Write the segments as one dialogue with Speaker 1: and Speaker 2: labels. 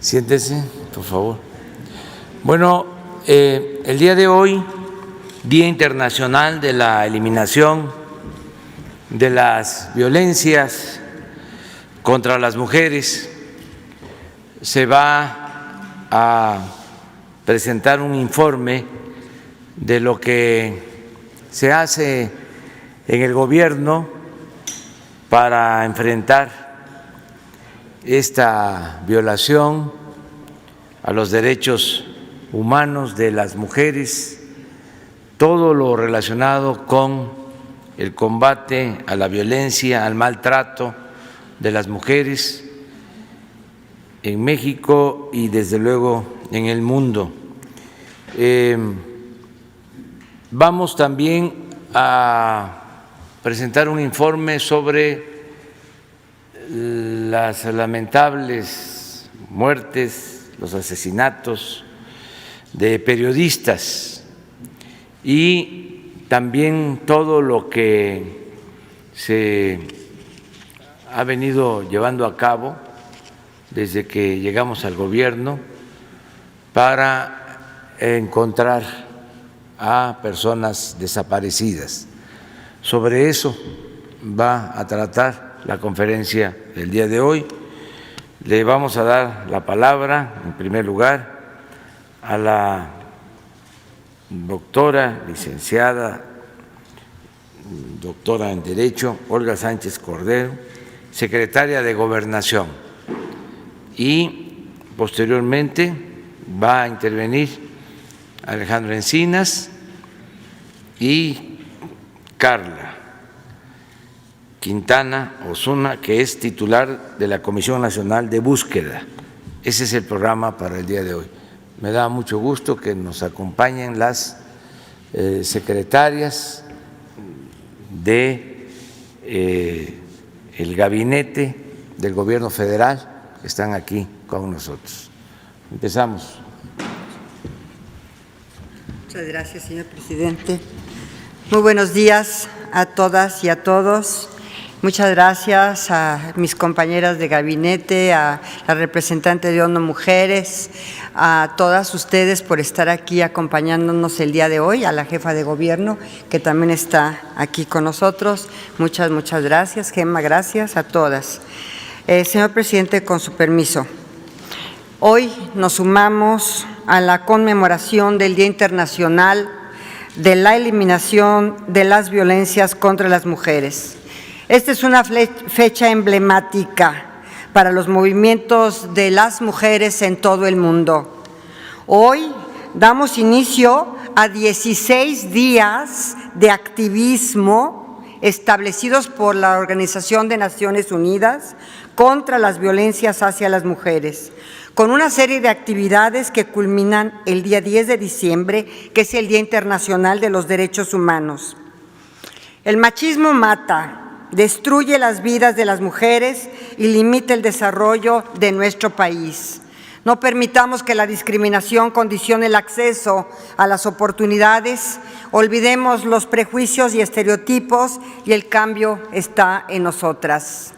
Speaker 1: Siéntese, por favor. Bueno, el día de hoy, Día Internacional de la Eliminación de las Violencias contra las Mujeres, se va a presentar un informe de lo que se hace en el gobierno para enfrentar esta violación a los derechos humanos de las mujeres, todo lo relacionado con el combate a la violencia, al maltrato de las mujeres en México y desde luego en el mundo. Vamos también a presentar un informe sobre las lamentables muertes, los asesinatos de periodistas y también todo lo que se ha venido llevando a cabo desde que llegamos al gobierno para encontrar a personas desaparecidas. Sobre eso va a tratar la conferencia del día de hoy. Le vamos a dar la palabra, en primer lugar, a la doctora, licenciada, doctora en Derecho, Olga Sánchez Cordero, secretaria de Gobernación, y posteriormente va a intervenir Alejandro Encinas y Carla Quintana Osuna, que es titular de la Comisión Nacional de Búsqueda. Ese es el programa para el día de hoy. Me da mucho gusto que nos acompañen las secretarias de el gabinete del Gobierno federal que están aquí con nosotros. Empezamos.
Speaker 2: Muchas gracias, señor presidente. Muy buenos días a todas y a todos. Muchas gracias a mis compañeras de gabinete, a la representante de ONU Mujeres, a todas ustedes por estar aquí acompañándonos el día de hoy, a la jefa de gobierno que también está aquí con nosotros. Muchas gracias, Gemma, gracias a todas. Señor presidente, con su permiso, hoy nos sumamos a la conmemoración del Día Internacional de la Eliminación de las Violencias contra las Mujeres. Esta es una fecha emblemática para los movimientos de las mujeres en todo el mundo. Hoy damos inicio a 16 días de activismo establecidos por la Organización de Naciones Unidas contra las violencias hacia las mujeres, con una serie de actividades que culminan el día 10 de diciembre, que es el Día Internacional de los Derechos Humanos. El machismo mata, destruye las vidas de las mujeres y limita el desarrollo de nuestro país. No permitamos que la discriminación condicione el acceso a las oportunidades, olvidemos los prejuicios y estereotipos y el cambio está en nosotras.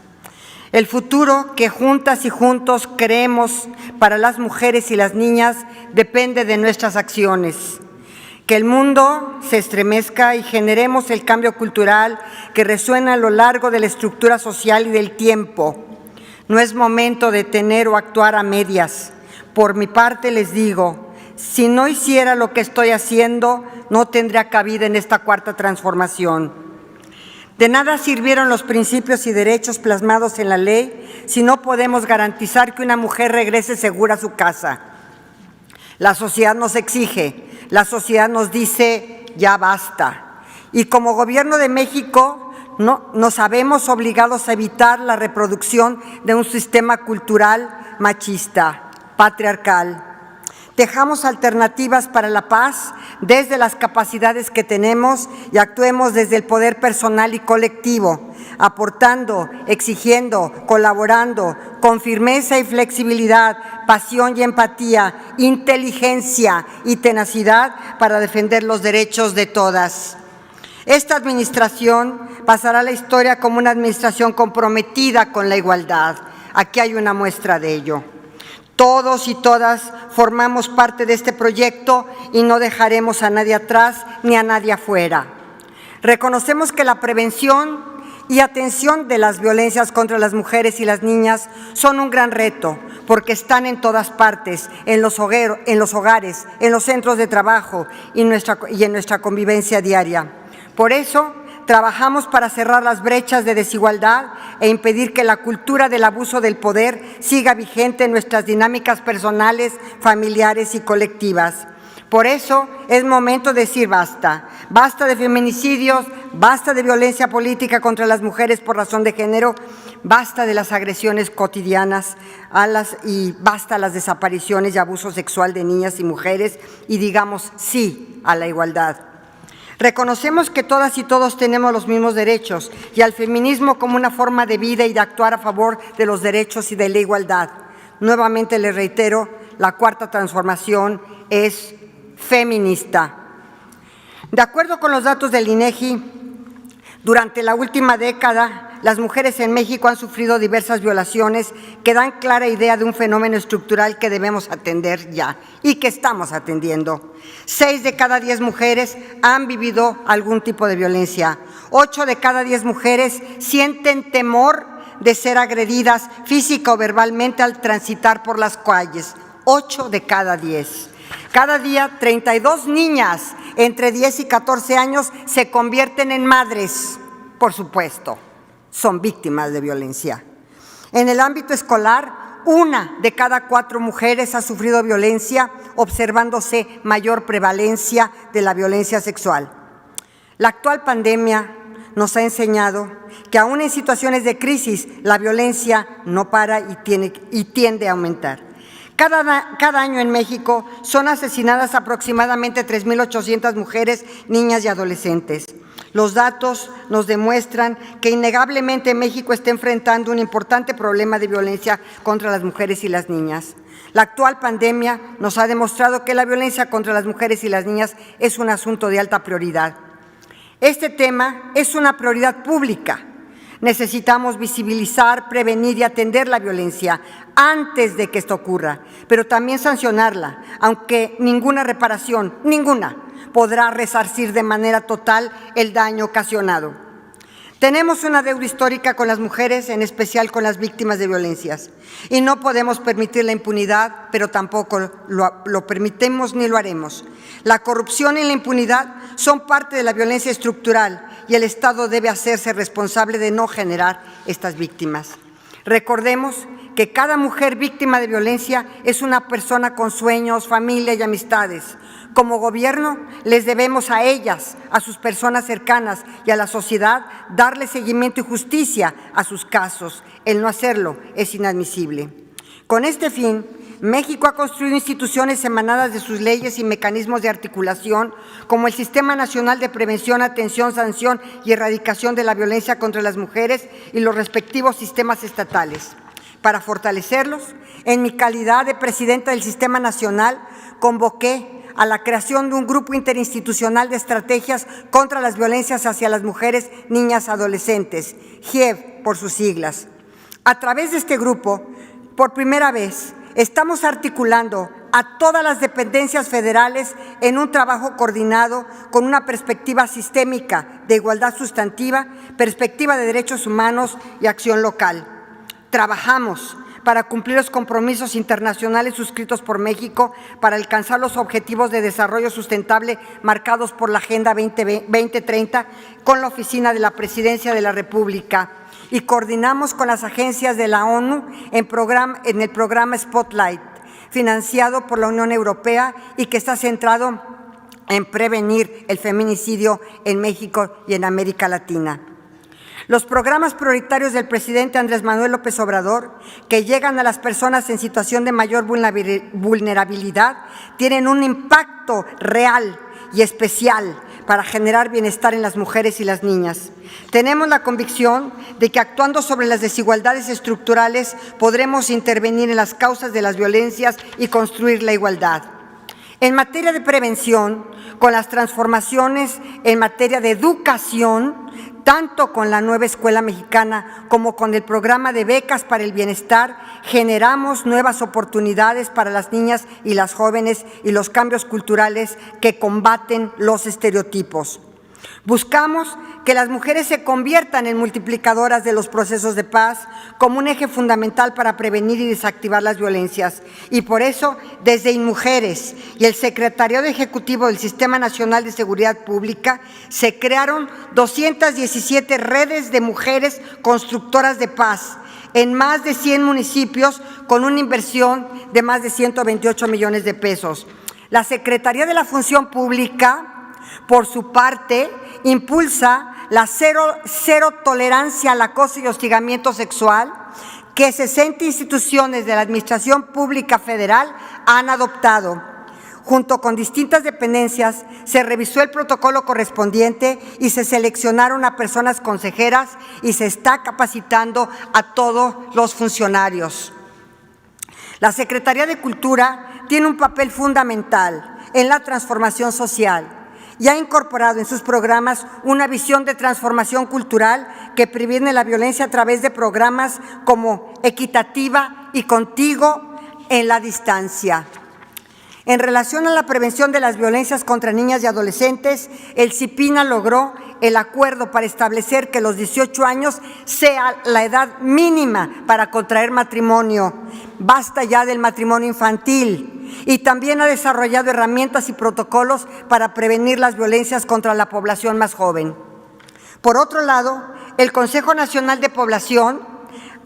Speaker 2: El futuro que juntas y juntos creemos para las mujeres y las niñas depende de nuestras acciones. Que el mundo se estremezca y generemos el cambio cultural que resuena a lo largo de la estructura social y del tiempo. No es momento de tener o actuar a medias. Por mi parte les digo, si no hiciera lo que estoy haciendo, no tendría cabida en esta cuarta transformación. De nada sirvieron los principios y derechos plasmados en la ley si no podemos garantizar que una mujer regrese segura a su casa. La sociedad nos exige, la sociedad nos dice ya basta. Y como Gobierno de México nos sabemos obligados a evitar la reproducción de un sistema cultural machista, patriarcal. Dejamos alternativas para la paz desde las capacidades que tenemos y actuemos desde el poder personal y colectivo, aportando, exigiendo, colaborando, con firmeza y flexibilidad, pasión y empatía, inteligencia y tenacidad para defender los derechos de todas. Esta administración pasará a la historia como una administración comprometida con la igualdad. Aquí hay una muestra de ello. Todos y todas formamos parte de este proyecto y no dejaremos a nadie atrás ni a nadie afuera. Reconocemos que la prevención y atención de las violencias contra las mujeres y las niñas son un gran reto, porque están en todas partes, en los hogares, en los centros de trabajo y en nuestra convivencia diaria. Por eso, trabajamos para cerrar las brechas de desigualdad e impedir que la cultura del abuso del poder siga vigente en nuestras dinámicas personales, familiares y colectivas. Por eso es momento de decir basta. Basta de feminicidios, basta de violencia política contra las mujeres por razón de género, basta de las agresiones cotidianas y basta las desapariciones y abuso sexual de niñas y mujeres y digamos sí a la igualdad. Reconocemos que todas y todos tenemos los mismos derechos y al feminismo como una forma de vida y de actuar a favor de los derechos y de la igualdad. Nuevamente les reitero, la cuarta transformación es feminista. De acuerdo con los datos del INEGI, durante la última década, las mujeres en México han sufrido diversas violaciones que dan clara idea de un fenómeno estructural que debemos atender ya y que estamos atendiendo. 6 de cada 10 mujeres han vivido algún tipo de violencia. 8 de cada 10 mujeres sienten temor de ser agredidas física o verbalmente al transitar por las calles. 8 de cada 10. Cada día, 32 niñas entre 10 y 14 años se convierten en madres, por supuesto. Son víctimas de violencia. En el ámbito escolar, 1 de cada 4 mujeres ha sufrido violencia, observándose mayor prevalencia de la violencia sexual. La actual pandemia nos ha enseñado que aún en situaciones de crisis, la violencia no para y tiende a aumentar. Cada año en México son asesinadas aproximadamente 3,800 mujeres, niñas y adolescentes. Los datos nos demuestran que innegablemente México está enfrentando un importante problema de violencia contra las mujeres y las niñas. La actual pandemia nos ha demostrado que la violencia contra las mujeres y las niñas es un asunto de alta prioridad. Este tema es una prioridad pública. Necesitamos visibilizar, prevenir y atender la violencia antes de que esto ocurra, pero también sancionarla, aunque ninguna reparación, ninguna, podrá resarcir de manera total el daño ocasionado. Tenemos una deuda histórica con las mujeres, en especial con las víctimas de violencias, y no podemos permitir la impunidad, pero tampoco lo permitimos ni lo haremos. La corrupción y la impunidad son parte de la violencia estructural y el Estado debe hacerse responsable de no generar estas víctimas. Recordemos que cada mujer víctima de violencia es una persona con sueños, familia y amistades. Como gobierno, les debemos a ellas, a sus personas cercanas y a la sociedad darle seguimiento y justicia a sus casos. El no hacerlo es inadmisible. Con este fin, México ha construido instituciones emanadas de sus leyes y mecanismos de articulación, como el Sistema Nacional de Prevención, Atención, Sanción y Erradicación de la Violencia contra las Mujeres y los respectivos sistemas estatales. Para fortalecerlos, en mi calidad de presidenta del Sistema Nacional, convoqué a la creación de un grupo interinstitucional de estrategias contra las violencias hacia las mujeres, niñas, adolescentes, GIEV por sus siglas. A través de este grupo, por primera vez, estamos articulando a todas las dependencias federales en un trabajo coordinado con una perspectiva sistémica de igualdad sustantiva, perspectiva de derechos humanos y acción local. Trabajamos para cumplir los compromisos internacionales suscritos por México para alcanzar los objetivos de desarrollo sustentable marcados por la Agenda 2030 con la Oficina de la Presidencia de la República y coordinamos con las agencias de la ONU en el programa Spotlight, financiado por la Unión Europea y que está centrado en prevenir el feminicidio en México y en América Latina. Los programas prioritarios del presidente Andrés Manuel López Obrador, que llegan a las personas en situación de mayor vulnerabilidad, tienen un impacto real y especial para generar bienestar en las mujeres y las niñas. Tenemos la convicción de que actuando sobre las desigualdades estructurales podremos intervenir en las causas de las violencias y construir la igualdad. En materia de prevención, con las transformaciones en materia de educación, tanto con la nueva Escuela Mexicana como con el programa de becas para el bienestar, generamos nuevas oportunidades para las niñas y las jóvenes y los cambios culturales que combaten los estereotipos. Buscamos que las mujeres se conviertan en multiplicadoras de los procesos de paz como un eje fundamental para prevenir y desactivar las violencias. Y por eso, desde InMujeres y el Secretariado Ejecutivo del Sistema Nacional de Seguridad Pública, se crearon 217 redes de mujeres constructoras de paz en más de 100 municipios con una inversión de más de 128 millones de pesos. La Secretaría de la Función Pública, por su parte, impulsa la cero tolerancia al acoso y hostigamiento sexual que 60 instituciones de la Administración Pública Federal han adoptado. Junto con distintas dependencias, se revisó el protocolo correspondiente y se seleccionaron a personas consejeras y se está capacitando a todos los funcionarios. La Secretaría de Cultura tiene un papel fundamental en la transformación social y ha incorporado en sus programas una visión de transformación cultural que previene la violencia a través de programas como Equitativa y Contigo en la Distancia. En relación a la prevención de las violencias contra niñas y adolescentes, el CIPINA logró el acuerdo para establecer que los 18 años sea la edad mínima para contraer matrimonio. Basta ya del matrimonio infantil. Y también ha desarrollado herramientas y protocolos para prevenir las violencias contra la población más joven. Por otro lado, el Consejo Nacional de Población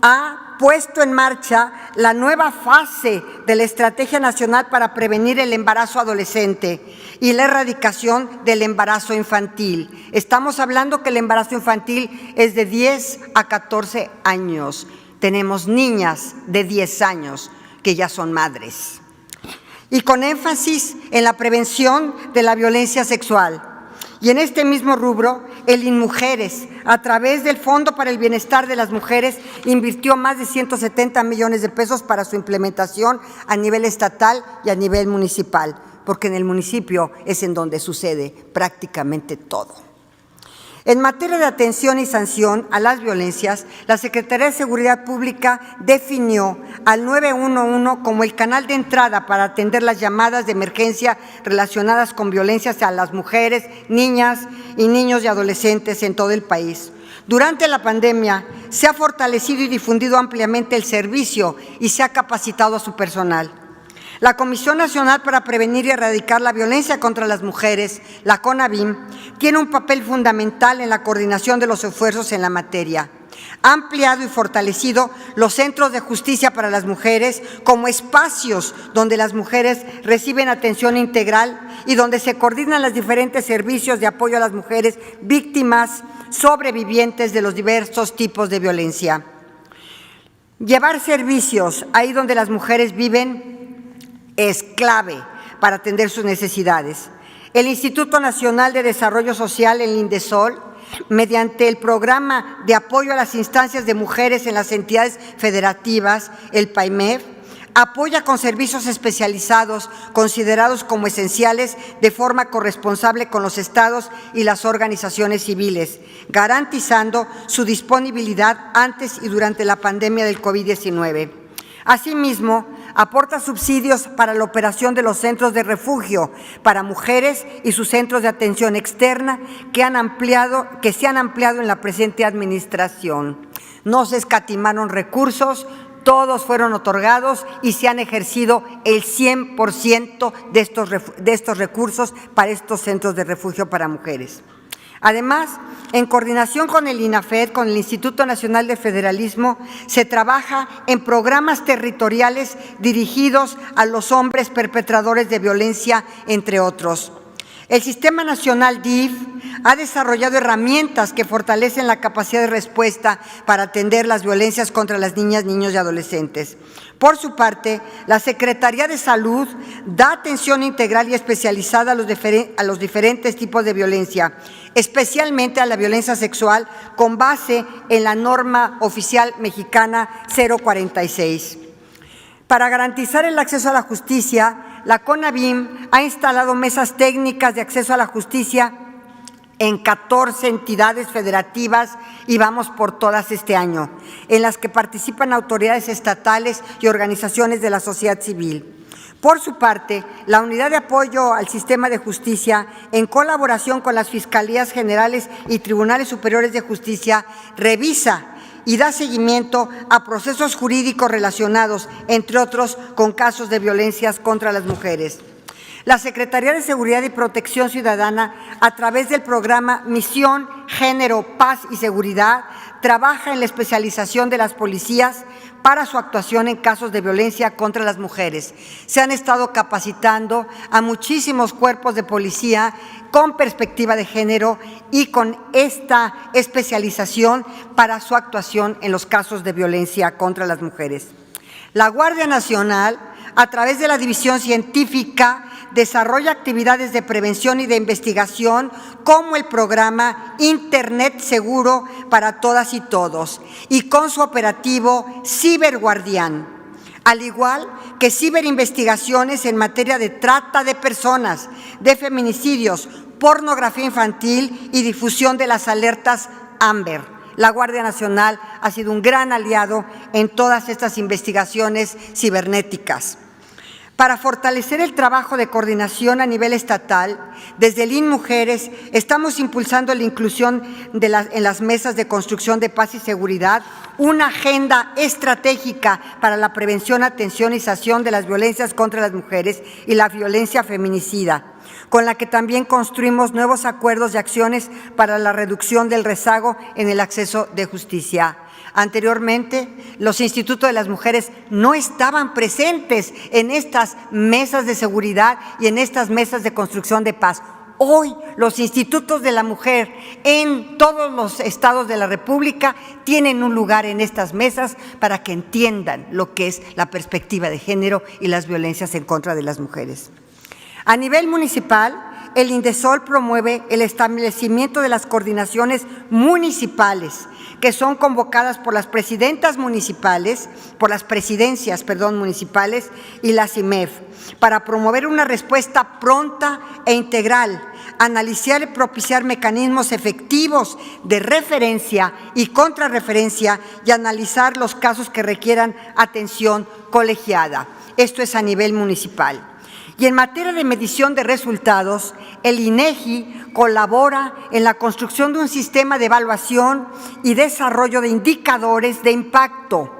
Speaker 2: ha puesto en marcha la nueva fase de la Estrategia Nacional para prevenir el embarazo adolescente y la erradicación del embarazo infantil. Estamos hablando que el embarazo infantil es de 10 a 14 años. Tenemos niñas de 10 años que ya son madres. Y con énfasis en la prevención de la violencia sexual. Y en este mismo rubro, el InMujeres, a través del Fondo para el Bienestar de las Mujeres, invirtió más de 170 millones de pesos para su implementación a nivel estatal y a nivel municipal, porque en el municipio es en donde sucede prácticamente todo. En materia de atención y sanción a las violencias, la Secretaría de Seguridad Pública definió al 911 como el canal de entrada para atender las llamadas de emergencia relacionadas con violencias a las mujeres, niñas y niños y adolescentes en todo el país. Durante la pandemia se ha fortalecido y difundido ampliamente el servicio y se ha capacitado a su personal. La Comisión Nacional para Prevenir y Erradicar la Violencia contra las Mujeres, la CONAVIM, tiene un papel fundamental en la coordinación de los esfuerzos en la materia. Ha ampliado y fortalecido los centros de justicia para las mujeres como espacios donde las mujeres reciben atención integral y donde se coordinan los diferentes servicios de apoyo a las mujeres víctimas, sobrevivientes de los diversos tipos de violencia. Llevar servicios ahí donde las mujeres viven es clave para atender sus necesidades. El Instituto Nacional de Desarrollo Social, el INDESOL, mediante el Programa de Apoyo a las Instancias de Mujeres en las Entidades Federativas, el PAIMEF, apoya con servicios especializados considerados como esenciales de forma corresponsable con los estados y las organizaciones civiles, garantizando su disponibilidad antes y durante la pandemia del COVID-19. Asimismo, aporta subsidios para la operación de los centros de refugio para mujeres y sus centros de atención externa que se han ampliado en la presente administración. No se escatimaron recursos, todos fueron otorgados y se han ejercido el 100% de estos recursos para estos centros de refugio para mujeres. Además, en coordinación con el INAFED, con el Instituto Nacional de Federalismo, se trabaja en programas territoriales dirigidos a los hombres perpetradores de violencia, entre otros. El Sistema Nacional DIF ha desarrollado herramientas que fortalecen la capacidad de respuesta para atender las violencias contra las niñas, niños y adolescentes. Por su parte, la Secretaría de Salud da atención integral y especializada a los diferentes tipos de violencia, especialmente a la violencia sexual, con base en la norma oficial mexicana 046. Para garantizar el acceso a la justicia, la CONAVIM ha instalado mesas técnicas de acceso a la justicia en 14 entidades federativas y vamos por todas este año, en las que participan autoridades estatales y organizaciones de la sociedad civil. Por su parte, la Unidad de Apoyo al Sistema de Justicia, en colaboración con las Fiscalías Generales y Tribunales Superiores de Justicia, revisa y da seguimiento a procesos jurídicos relacionados, entre otros, con casos de violencias contra las mujeres. La Secretaría de Seguridad y Protección Ciudadana, a través del programa Misión, Género, Paz y Seguridad, trabaja en la especialización de las policías para su actuación en casos de violencia contra las mujeres. Se han estado capacitando a muchísimos cuerpos de policía con perspectiva de género y con esta especialización para su actuación en los casos de violencia contra las mujeres. La Guardia Nacional, a través de la División Científica, desarrolla actividades de prevención y de investigación como el programa Internet Seguro para Todas y Todos y con su operativo Ciberguardián, al igual que ciberinvestigaciones en materia de trata de personas, de feminicidios, pornografía infantil y difusión de las alertas Amber. La Guardia Nacional ha sido un gran aliado en todas estas investigaciones cibernéticas. Para fortalecer el trabajo de coordinación a nivel estatal, desde el INMujeres estamos impulsando la inclusión en las mesas de construcción de paz y seguridad, una agenda estratégica para la prevención, atención y sanción de las violencias contra las mujeres y la violencia feminicida, con la que también construimos nuevos acuerdos y acciones para la reducción del rezago en el acceso de justicia. Anteriormente, los institutos de las mujeres no estaban presentes en estas mesas de seguridad y en estas mesas de construcción de paz. Hoy, los institutos de la mujer en todos los estados de la República tienen un lugar en estas mesas para que entiendan lo que es la perspectiva de género y las violencias en contra de las mujeres. A nivel municipal, el INDESOL promueve el establecimiento de las coordinaciones municipales que son convocadas por las presidencias municipales y la CIMEF, para promover una respuesta pronta e integral, analizar y propiciar mecanismos efectivos de referencia y contrarreferencia y analizar los casos que requieran atención colegiada. Esto es a nivel municipal. Y en materia de medición de resultados, el INEGI colabora en la construcción de un sistema de evaluación y desarrollo de indicadores de impacto,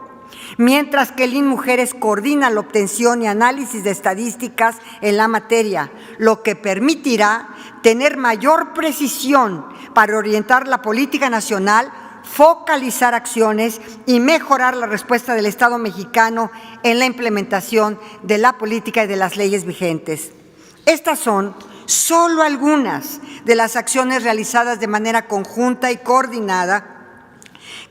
Speaker 2: mientras que el INMujeres coordina la obtención y análisis de estadísticas en la materia, lo que permitirá tener mayor precisión para orientar la política nacional, focalizar acciones y mejorar la respuesta del Estado mexicano en la implementación de la política y de las leyes vigentes. Estas son solo algunas de las acciones realizadas de manera conjunta y coordinada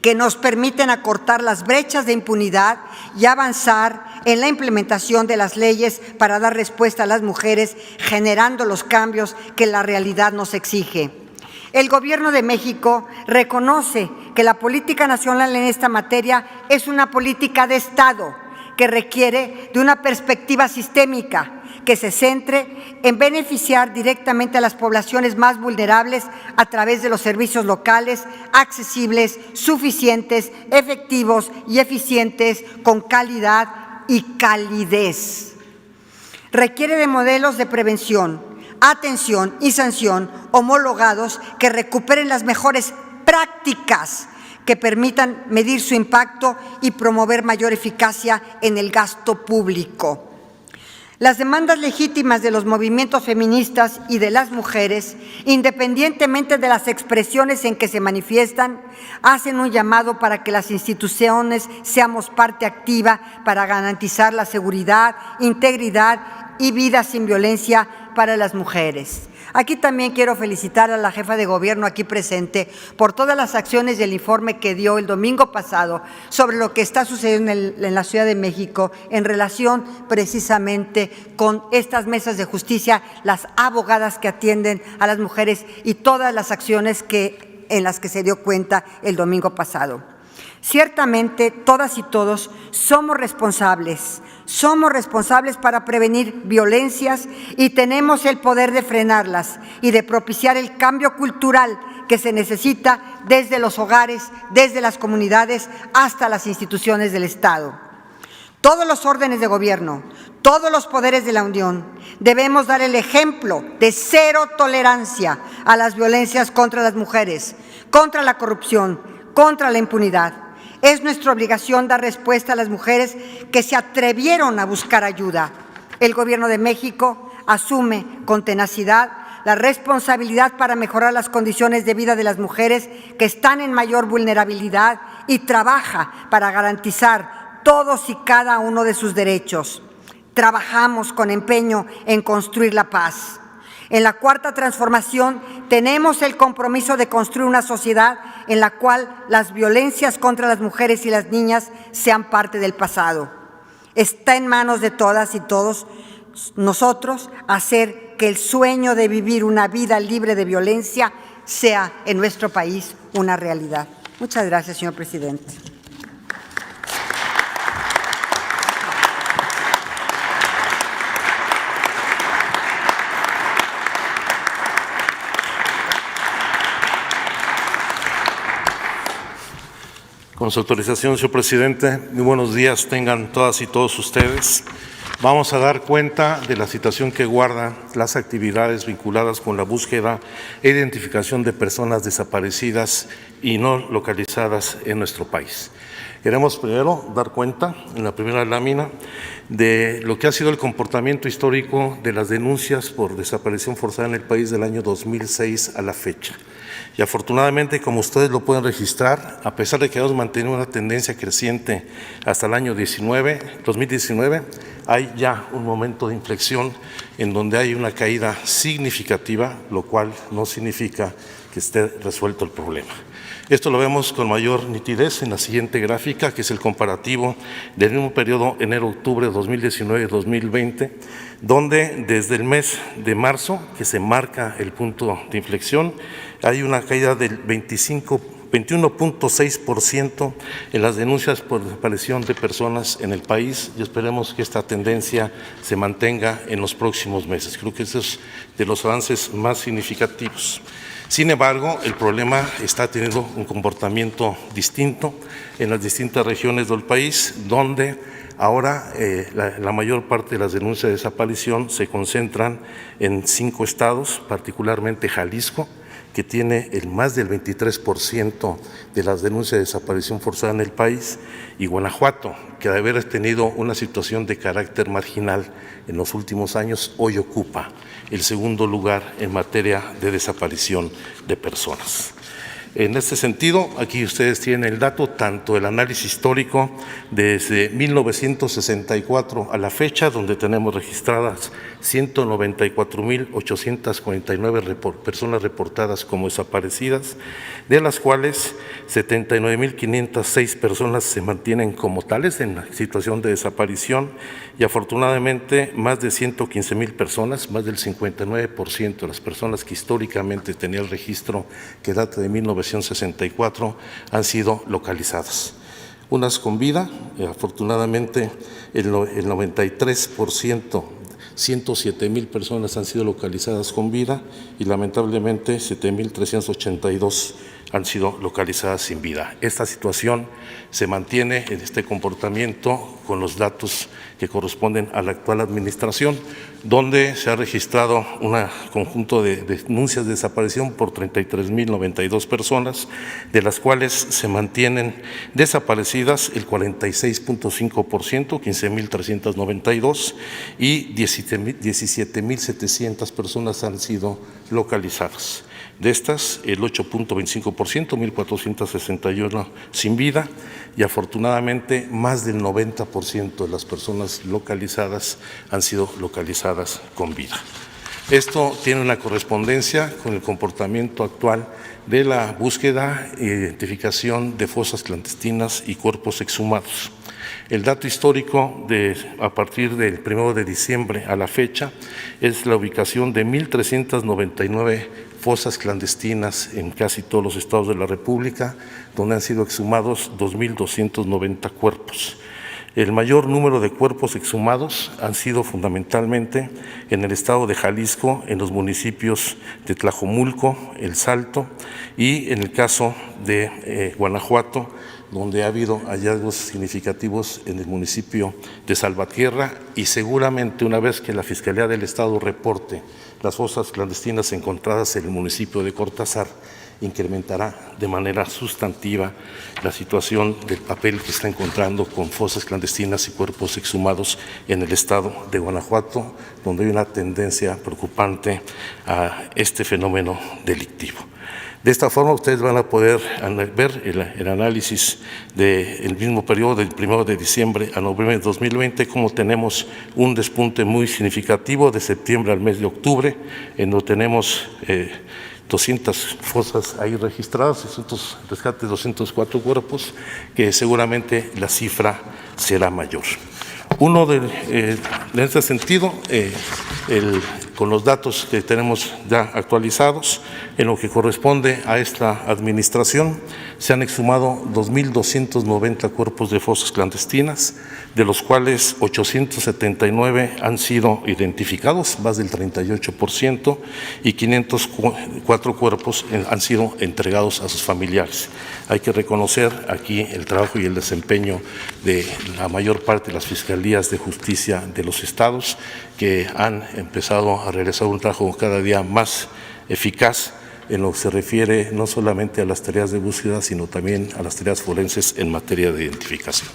Speaker 2: que nos permiten acortar las brechas de impunidad y avanzar en la implementación de las leyes para dar respuesta a las mujeres, generando los cambios que la realidad nos exige. El Gobierno de México reconoce que la política nacional en esta materia es una política de Estado que requiere de una perspectiva sistémica que se centre en beneficiar directamente a las poblaciones más vulnerables a través de los servicios locales, accesibles, suficientes, efectivos y eficientes, con calidad y calidez. Requiere de modelos de prevención, atención y sanción homologados que recuperen las mejores prácticas que permitan medir su impacto y promover mayor eficacia en el gasto público. Las demandas legítimas de los movimientos feministas y de las mujeres, independientemente de las expresiones en que se manifiestan, hacen un llamado para que las instituciones seamos parte activa para garantizar la seguridad, integridad y vida sin violencia para las mujeres. Aquí también quiero felicitar a la jefa de gobierno aquí presente por todas las acciones del informe que dio el domingo pasado sobre lo que está sucediendo en la Ciudad de México en relación precisamente con estas mesas de justicia, las abogadas que atienden a las mujeres y todas las acciones en las que se dio cuenta el domingo pasado. Ciertamente, todas y todos somos responsables para prevenir violencias y tenemos el poder de frenarlas y de propiciar el cambio cultural que se necesita desde los hogares, desde las comunidades, hasta las instituciones del Estado. Todos los órdenes de gobierno, todos los poderes de la Unión, debemos dar el ejemplo de cero tolerancia a las violencias contra las mujeres, contra la corrupción, contra la impunidad. Es nuestra obligación dar respuesta a las mujeres que se atrevieron a buscar ayuda. El Gobierno de México asume con tenacidad la responsabilidad para mejorar las condiciones de vida de las mujeres que están en mayor vulnerabilidad y trabaja para garantizar todos y cada uno de sus derechos. Trabajamos con empeño en construir la paz. En la Cuarta Transformación tenemos el compromiso de construir una sociedad en la cual las violencias contra las mujeres y las niñas sean parte del pasado. Está en manos de todas y todos nosotros hacer que el sueño de vivir una vida libre de violencia sea en nuestro país una realidad. Muchas gracias, señor presidente.
Speaker 3: Con su autorización, señor presidente, muy buenos días tengan todas y todos ustedes. Vamos a dar cuenta de la situación que guardan las actividades vinculadas con la búsqueda e identificación de personas desaparecidas y no localizadas en nuestro país. Queremos primero dar cuenta, en la primera lámina, de lo que ha sido el comportamiento histórico de las denuncias por desaparición forzada en el país del año 2006 a la fecha. Y afortunadamente, como ustedes lo pueden registrar, a pesar de que hemos mantenido una tendencia creciente hasta el año 2019, hay ya un momento de inflexión en donde hay una caída significativa, lo cual no significa que esté resuelto el problema. Esto lo vemos con mayor nitidez en la siguiente gráfica, que es el comparativo del mismo periodo enero-octubre de 2019-2020, donde desde el mes de marzo, que se marca el punto de inflexión, hay una caída del 21.6% en las denuncias por desaparición de personas en el país, y esperemos que esta tendencia se mantenga en los próximos meses. Creo que ese es de los avances más significativos. Sin embargo, el problema está teniendo un comportamiento distinto en las distintas regiones del país, donde ahora la mayor parte de las denuncias de desaparición se concentran en 5 estados, particularmente Jalisco, que tiene más del 23% de las denuncias de desaparición forzada en el país, y Guanajuato, que de haber tenido una situación de carácter marginal en los últimos años, hoy ocupa el segundo lugar en materia de desaparición de personas. En este sentido, aquí ustedes tienen el dato, tanto el análisis histórico desde 1964 a la fecha, donde tenemos registradas 194.849 personas reportadas como desaparecidas, de las cuales 79.506 personas se mantienen como tales en la situación de desaparición, y afortunadamente más de 115.000 personas, más del 59% de las personas que históricamente tenía el registro que data de 1964 han sido localizadas. Unas con vida, afortunadamente el 93%, 107.000 personas han sido localizadas con vida, y lamentablemente 7.382 han sido localizadas sin vida. Esta situación se mantiene en este comportamiento con los datos que corresponden a la actual administración, donde se ha registrado un conjunto de denuncias de desaparición por 33.092 personas, de las cuales se mantienen desaparecidas el 46.5%, 15.392, y 17.700 personas han sido localizadas. De estas, el 8.25%, 1.461 sin vida, y afortunadamente más del 90% de las personas localizadas han sido localizadas con vida. Esto tiene una correspondencia con el comportamiento actual de la búsqueda e identificación de fosas clandestinas y cuerpos exhumados. El dato histórico a partir del 1 de diciembre a la fecha es la ubicación de 1.399 fosas clandestinas en casi todos los estados de la República, donde han sido exhumados 2.290 cuerpos. El mayor número de cuerpos exhumados han sido fundamentalmente en el estado de Jalisco, en los municipios de Tlajomulco, El Salto, y en el caso de Guanajuato, donde ha habido hallazgos significativos en el municipio de Salvatierra, y seguramente una vez que la Fiscalía del Estado reporte las fosas clandestinas encontradas en el municipio de Cortázar, incrementará de manera sustantiva la situación del papel que está encontrando con fosas clandestinas y cuerpos exhumados en el estado de Guanajuato, donde hay una tendencia preocupante a este fenómeno delictivo. De esta forma, ustedes van a poder ver el análisis del mismo periodo, del 1 de diciembre a noviembre de 2020, cómo tenemos un despunte muy significativo de septiembre al mes de octubre, en donde tenemos 200 fosas ahí registradas, 200 rescates, 204 cuerpos, que seguramente la cifra será mayor. En este sentido, con los datos que tenemos ya actualizados, en lo que corresponde a esta administración, se han exhumado 2.290 cuerpos de fosas clandestinas, de los cuales 879 han sido identificados, más del 38%, y 504 cuerpos han sido entregados a sus familiares. Hay que reconocer aquí el trabajo y el desempeño de la mayor parte de las fiscalías de justicia de los estados, que han empezado a realizar un trabajo cada día más eficaz en lo que se refiere no solamente a las tareas de búsqueda, sino también a las tareas forenses en materia de identificación.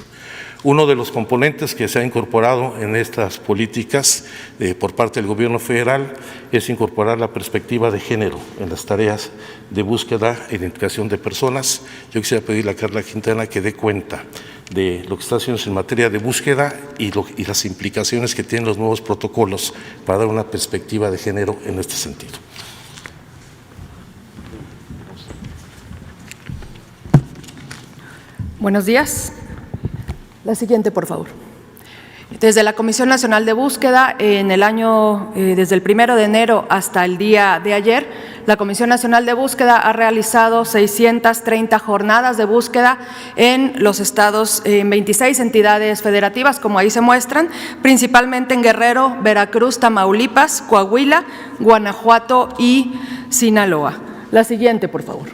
Speaker 3: Uno de los componentes que se ha incorporado en estas políticas por parte del Gobierno federal es incorporar la perspectiva de género en las tareas de búsqueda e identificación de personas. Yo quisiera pedirle a Carla Quintana que dé cuenta de lo que está haciendo en materia de búsqueda y las implicaciones que tienen los nuevos protocolos para dar una perspectiva de género en este sentido.
Speaker 4: Buenos días. La siguiente, por favor. Desde la Comisión Nacional de Búsqueda, en el año, desde el 1 de enero hasta el día de ayer, la Comisión Nacional de Búsqueda ha realizado 630 jornadas de búsqueda en los estados, en 26 entidades federativas, como ahí se muestran, principalmente en Guerrero, Veracruz, Tamaulipas, Coahuila, Guanajuato y Sinaloa. La siguiente, por favor.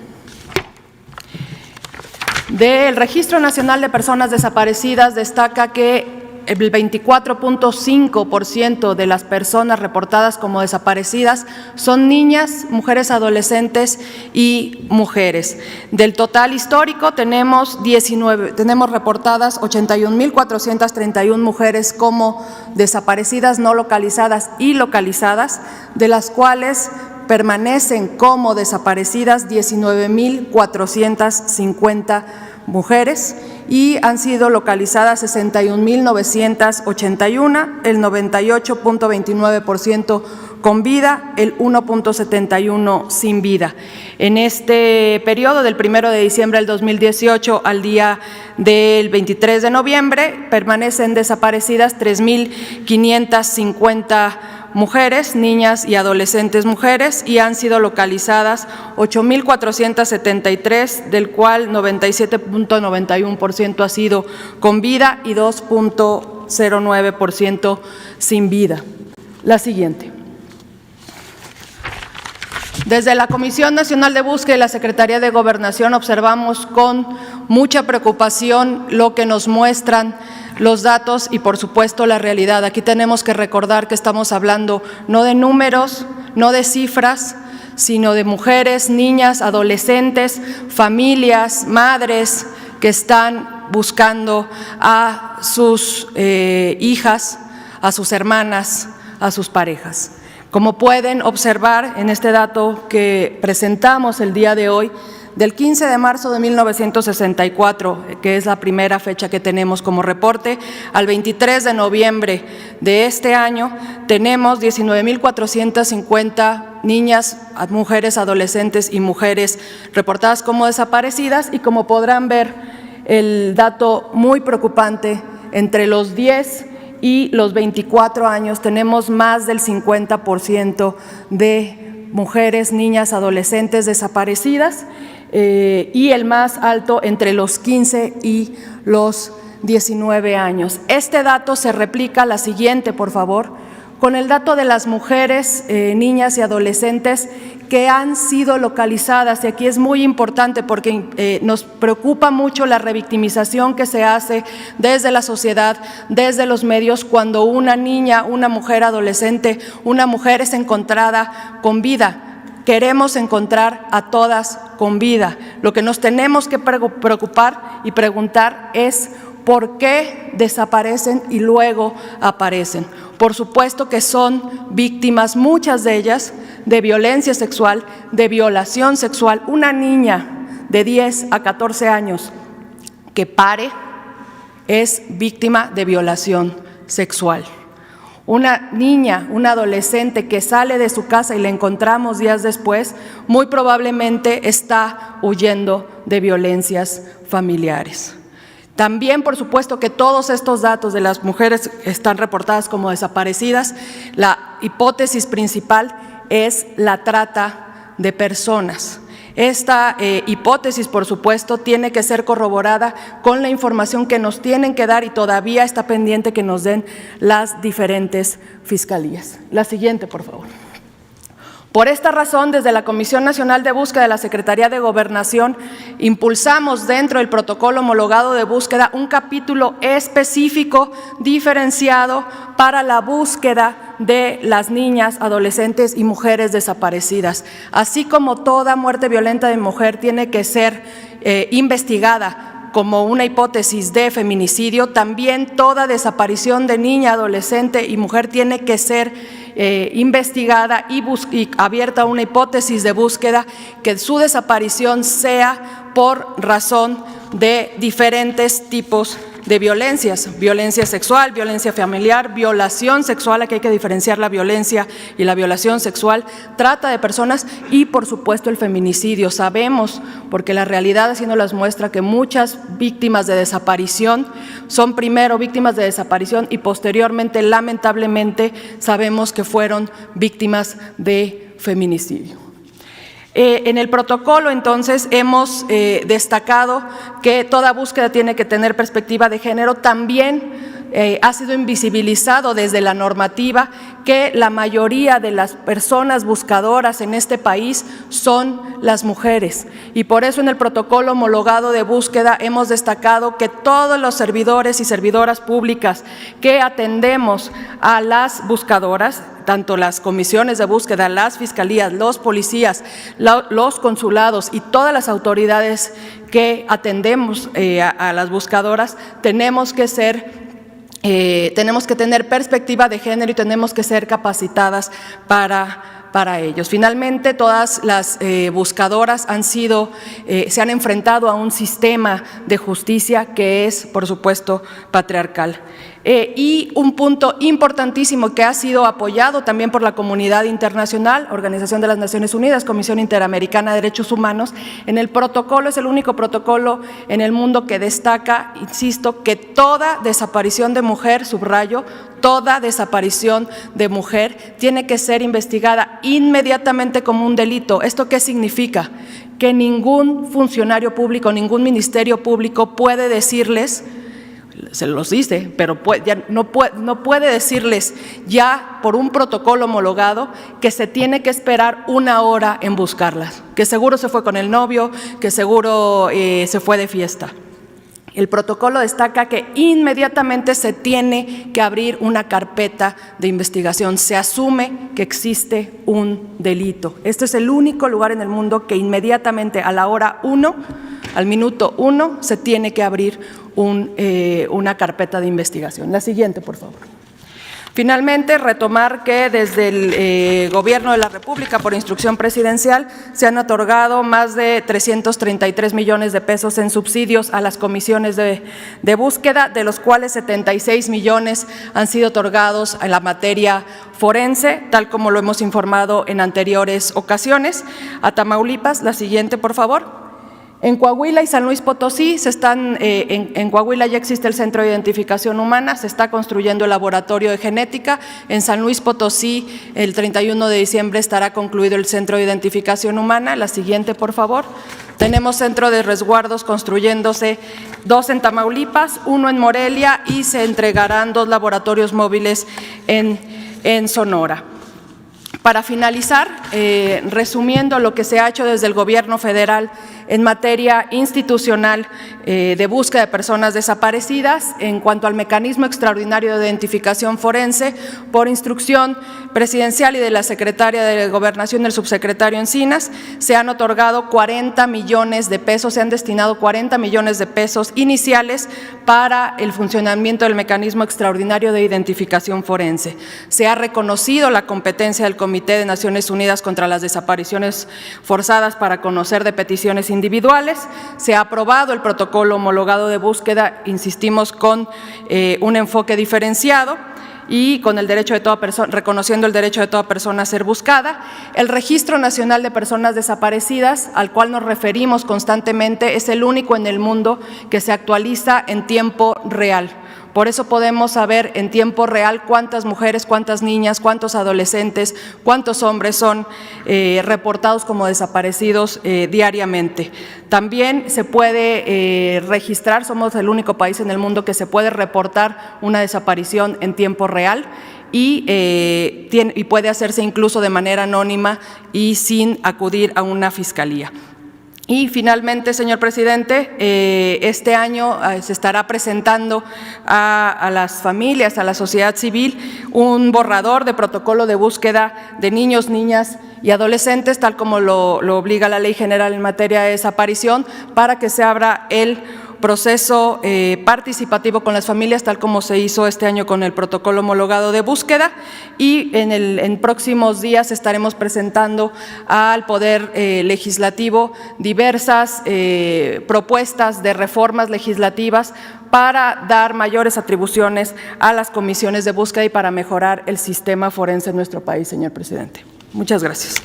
Speaker 4: Del Registro Nacional de Personas Desaparecidas destaca que el 24.5% de las personas reportadas como desaparecidas son niñas, mujeres adolescentes y mujeres. Del total histórico tenemos reportadas 81.431 mujeres como desaparecidas, no localizadas y localizadas, de las cuales permanecen como desaparecidas 19.450 mujeres y han sido localizadas 61.981, el 98.29% con vida, el 1.71% sin vida. En este periodo, del 1 de diciembre del 2018 al día del 23 de noviembre, permanecen desaparecidas 3.550 mujeres, niñas y adolescentes mujeres, y han sido localizadas 8.473, del cual 97.91% ha sido con vida y 2.09% sin vida. La siguiente. Desde la Comisión Nacional de Búsqueda y la Secretaría de Gobernación observamos con mucha preocupación lo que nos muestran los datos y, por supuesto, la realidad. Aquí tenemos que recordar que estamos hablando no de números, no de cifras, sino de mujeres, niñas, adolescentes, familias, madres que están buscando a sus hijas, a sus hermanas, a sus parejas. Como pueden observar en este dato que presentamos el día de hoy, del 15 de marzo de 1964, que es la primera fecha que tenemos como reporte, al 23 de noviembre de este año, tenemos 19.450 niñas, mujeres, adolescentes y mujeres reportadas como desaparecidas, y como podrán ver, el dato muy preocupante, entre los 10 y los 24 años tenemos más del 50% de mujeres, niñas, adolescentes desaparecidas y el más alto entre los 15 y los 19 años. Este dato se replica, la siguiente, por favor, con el dato de las mujeres, niñas y adolescentes que han sido localizadas, y aquí es muy importante porque nos preocupa mucho la revictimización que se hace desde la sociedad, desde los medios, cuando una niña, una mujer adolescente, una mujer es encontrada con vida. Queremos encontrar a todas con vida. Lo que nos tenemos que preocupar y preguntar es ¿por qué desaparecen y luego aparecen? Por supuesto que son víctimas, muchas de ellas, de violencia sexual, de violación sexual. Una niña de 10 a 14 años que pare es víctima de violación sexual. Una niña, una adolescente que sale de su casa y la encontramos días después, muy probablemente está huyendo de violencias familiares. También, por supuesto, que todos estos datos de las mujeres están reportadas como desaparecidas. La hipótesis principal es la trata de personas. Esta hipótesis, por supuesto, tiene que ser corroborada con la información que nos tienen que dar y todavía está pendiente que nos den las diferentes fiscalías. La siguiente, por favor. Por esta razón, desde la Comisión Nacional de Búsqueda de la Secretaría de Gobernación, impulsamos dentro del protocolo homologado de búsqueda un capítulo específico, diferenciado para la búsqueda de las niñas, adolescentes y mujeres desaparecidas. Así como toda muerte violenta de mujer tiene que ser investigada como una hipótesis de feminicidio, también toda desaparición de niña, adolescente y mujer tiene que ser investigada y abierta una hipótesis de búsqueda, que su desaparición sea por razón de diferentes tipos de violencias: violencia sexual, violencia familiar, violación sexual, aquí hay que diferenciar la violencia y la violación sexual, trata de personas y, por supuesto, el feminicidio. Sabemos, porque la realidad así nos las muestra, que muchas víctimas de desaparición son primero víctimas de desaparición y posteriormente, lamentablemente, sabemos que fueron víctimas de feminicidio. En el protocolo, entonces, hemos destacado que toda búsqueda tiene que tener perspectiva de género. También ha sido invisibilizado desde la normativa que la mayoría de las personas buscadoras en este país son las mujeres, y por eso en el protocolo homologado de búsqueda hemos destacado que todos los servidores y servidoras públicas que atendemos a las buscadoras, tanto las comisiones de búsqueda, las fiscalías, los policías, los consulados y todas las autoridades que atendemos a las buscadoras, tenemos que tener perspectiva de género y tenemos que ser capacitadas para ellos. Finalmente, todas las buscadoras se han enfrentado a un sistema de justicia que es, por supuesto, patriarcal. Y un punto importantísimo que ha sido apoyado también por la comunidad internacional, Organización de las Naciones Unidas, Comisión Interamericana de Derechos Humanos, en el protocolo, es el único protocolo en el mundo que destaca, insisto, que toda desaparición de mujer, subrayo, toda desaparición de mujer tiene que ser investigada inmediatamente como un delito. ¿Esto qué significa? Que ningún funcionario público, ningún ministerio público puede decirles, se los dice, pero ya no puede decirles ya por un protocolo homologado que se tiene que esperar 1 hora en buscarlas, que seguro se fue con el novio, que seguro se fue de fiesta. El protocolo destaca que inmediatamente se tiene que abrir una carpeta de investigación. Se asume que existe un delito. Este es el único lugar en el mundo que inmediatamente a la hora 1, al minuto 1, se tiene que abrir una carpeta de investigación. La siguiente, por favor. Finalmente, retomar que desde el Gobierno de la República, por instrucción presidencial, se han otorgado más de 333 millones de pesos en subsidios a las comisiones de búsqueda, de los cuales 76 millones han sido otorgados en la materia forense, tal como lo hemos informado en anteriores ocasiones. A Tamaulipas, la siguiente, por favor. En Coahuila y San Luis Potosí en Coahuila ya existe el Centro de Identificación Humana, se está construyendo el laboratorio de genética. En San Luis Potosí, el 31 de diciembre estará concluido el Centro de Identificación Humana. La siguiente, por favor. Tenemos centro de resguardos construyéndose, 2 en Tamaulipas, 1 en Morelia, y se entregarán 2 laboratorios móviles en Sonora. Para finalizar, resumiendo lo que se ha hecho desde el Gobierno federal en materia institucional de búsqueda de personas desaparecidas, en cuanto al mecanismo extraordinario de identificación forense, por instrucción presidencial y de la Secretaria de Gobernación, el subsecretario Encinas, se han otorgado 40 millones de pesos, se han destinado 40 millones de pesos iniciales para el funcionamiento del mecanismo extraordinario de identificación forense. Se ha reconocido la competencia del Comité de Naciones Unidas contra las Desapariciones Forzadas para conocer de peticiones individuales, se ha aprobado el protocolo homologado de búsqueda, insistimos, con un enfoque diferenciado y con el derecho de toda persona, reconociendo el derecho de toda persona a ser buscada. El Registro Nacional de Personas Desaparecidas, al cual nos referimos constantemente, es el único en el mundo que se actualiza en tiempo real. Por eso podemos saber en tiempo real cuántas mujeres, cuántas niñas, cuántos adolescentes, cuántos hombres son reportados como desaparecidos diariamente. También se puede registrar, somos el único país en el mundo que se puede reportar una desaparición en tiempo real y puede hacerse incluso de manera anónima y sin acudir a una fiscalía. Y finalmente, señor presidente, este año se estará presentando a las familias, a la sociedad civil, un borrador de protocolo de búsqueda de niños, niñas y adolescentes, tal como lo obliga la Ley General en materia de desaparición, para que se abra el proceso participativo con las familias, tal como se hizo este año con el protocolo homologado de búsqueda, y en próximos días estaremos presentando al Poder Legislativo diversas propuestas de reformas legislativas para dar mayores atribuciones a las comisiones de búsqueda y para mejorar el sistema forense en nuestro país, señor presidente. Muchas gracias.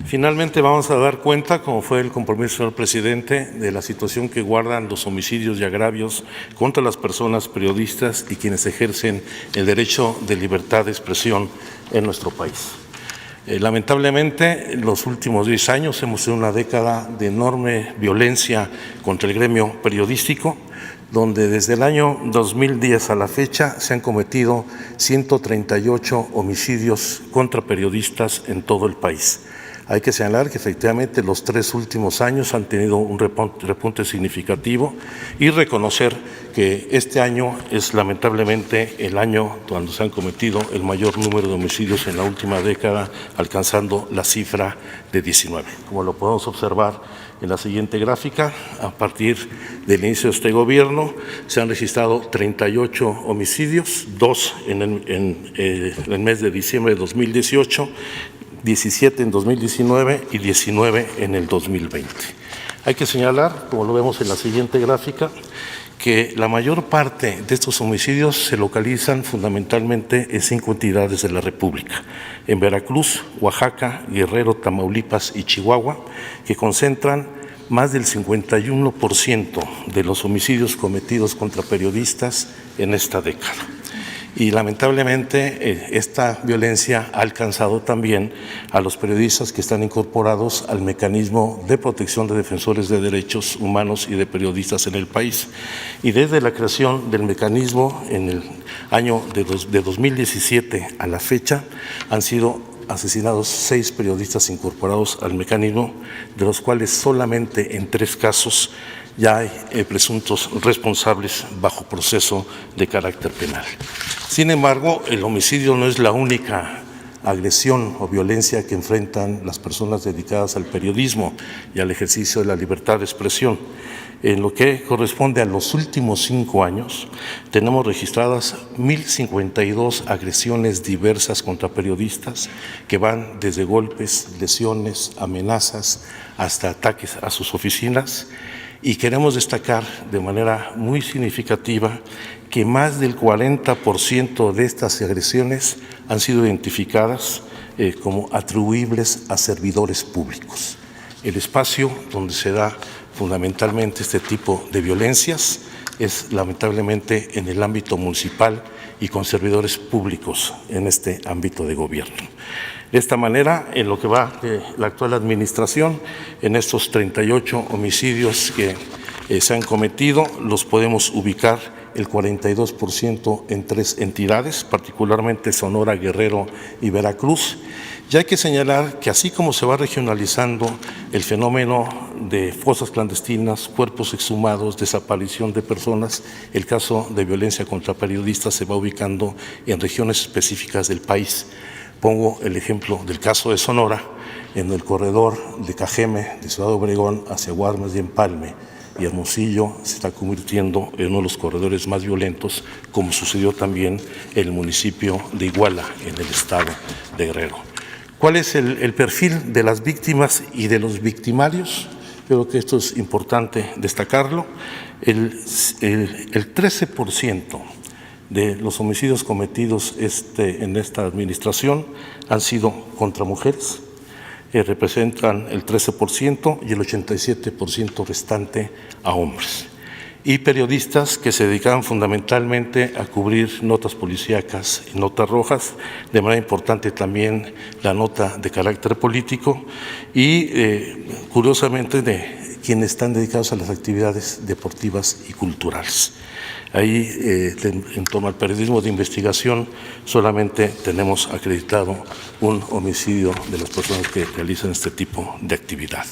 Speaker 3: Finalmente vamos a dar cuenta, como fue el compromiso del presidente, de la situación que guardan los homicidios y agravios contra las personas periodistas y quienes ejercen el derecho de libertad de expresión en nuestro país. Lamentablemente, en los últimos 10 años hemos tenido una década de enorme violencia contra el gremio periodístico, donde desde el año 2010 a la fecha se han cometido 138 homicidios contra periodistas en todo el país. Hay que señalar que efectivamente los 3 últimos años han tenido un repunte significativo y reconocer que este año es lamentablemente el año cuando se han cometido el mayor número de homicidios en la última década, alcanzando la cifra de 19. Como lo podemos observar en la siguiente gráfica, a partir del inicio de este gobierno se han registrado 38 homicidios, 2 en el mes de diciembre de 2018, 17 en 2019 y 19 en el 2020. Hay que señalar, como lo vemos en la siguiente gráfica, que la mayor parte de estos homicidios se localizan fundamentalmente en 5 entidades de la República, en Veracruz, Oaxaca, Guerrero, Tamaulipas y Chihuahua, que concentran más del 51% de los homicidios cometidos contra periodistas en esta década. Y lamentablemente esta violencia ha alcanzado también a los periodistas que están incorporados al mecanismo de protección de defensores de derechos humanos y de periodistas en el país. Y desde la creación del mecanismo en el año de 2017 a la fecha han sido asesinados 6 periodistas incorporados al mecanismo, de los cuales solamente en 3 casos ya hay presuntos responsables bajo proceso de carácter penal. Sin embargo, el homicidio no es la única agresión o violencia que enfrentan las personas dedicadas al periodismo y al ejercicio de la libertad de expresión. En lo que corresponde a los últimos 5 años, tenemos registradas 1.052 agresiones diversas contra periodistas que van desde golpes, lesiones, amenazas, hasta ataques a sus oficinas. Y queremos destacar de manera muy significativa que más del 40% de estas agresiones han sido identificadas como atribuibles a servidores públicos. El espacio donde se da fundamentalmente este tipo de violencias es lamentablemente en el ámbito municipal y con servidores públicos en este ámbito de gobierno. De esta manera, en lo que va de la actual administración, en estos 38 homicidios que se han cometido, los podemos ubicar el 42% en 3 entidades, particularmente Sonora, Guerrero y Veracruz. Ya hay que señalar que así como se va regionalizando el fenómeno de fosas clandestinas, cuerpos exhumados, desaparición de personas, el caso de violencia contra periodistas se va ubicando en regiones específicas del país. Pongo el ejemplo del caso de Sonora, en el corredor de Cajeme, de Ciudad Obregón, hacia Guarmas y Empalme, y Hermosillo se está convirtiendo en uno de los corredores más violentos, como sucedió también en el municipio de Iguala, en el estado de Guerrero. ¿Cuál es el perfil de las víctimas y de los victimarios? Creo que esto es importante destacarlo. El 13% de los homicidios cometidos en esta administración han sido contra mujeres, representan el 13% y el 87% restante a hombres. Y periodistas que se dedicaban fundamentalmente a cubrir notas policíacas y notas rojas, de manera importante también la nota de carácter político y curiosamente de quienes están dedicados a las actividades deportivas y culturales. Ahí, en torno al periodismo de investigación, solamente tenemos acreditado un homicidio de las personas que realizan este tipo de actividad.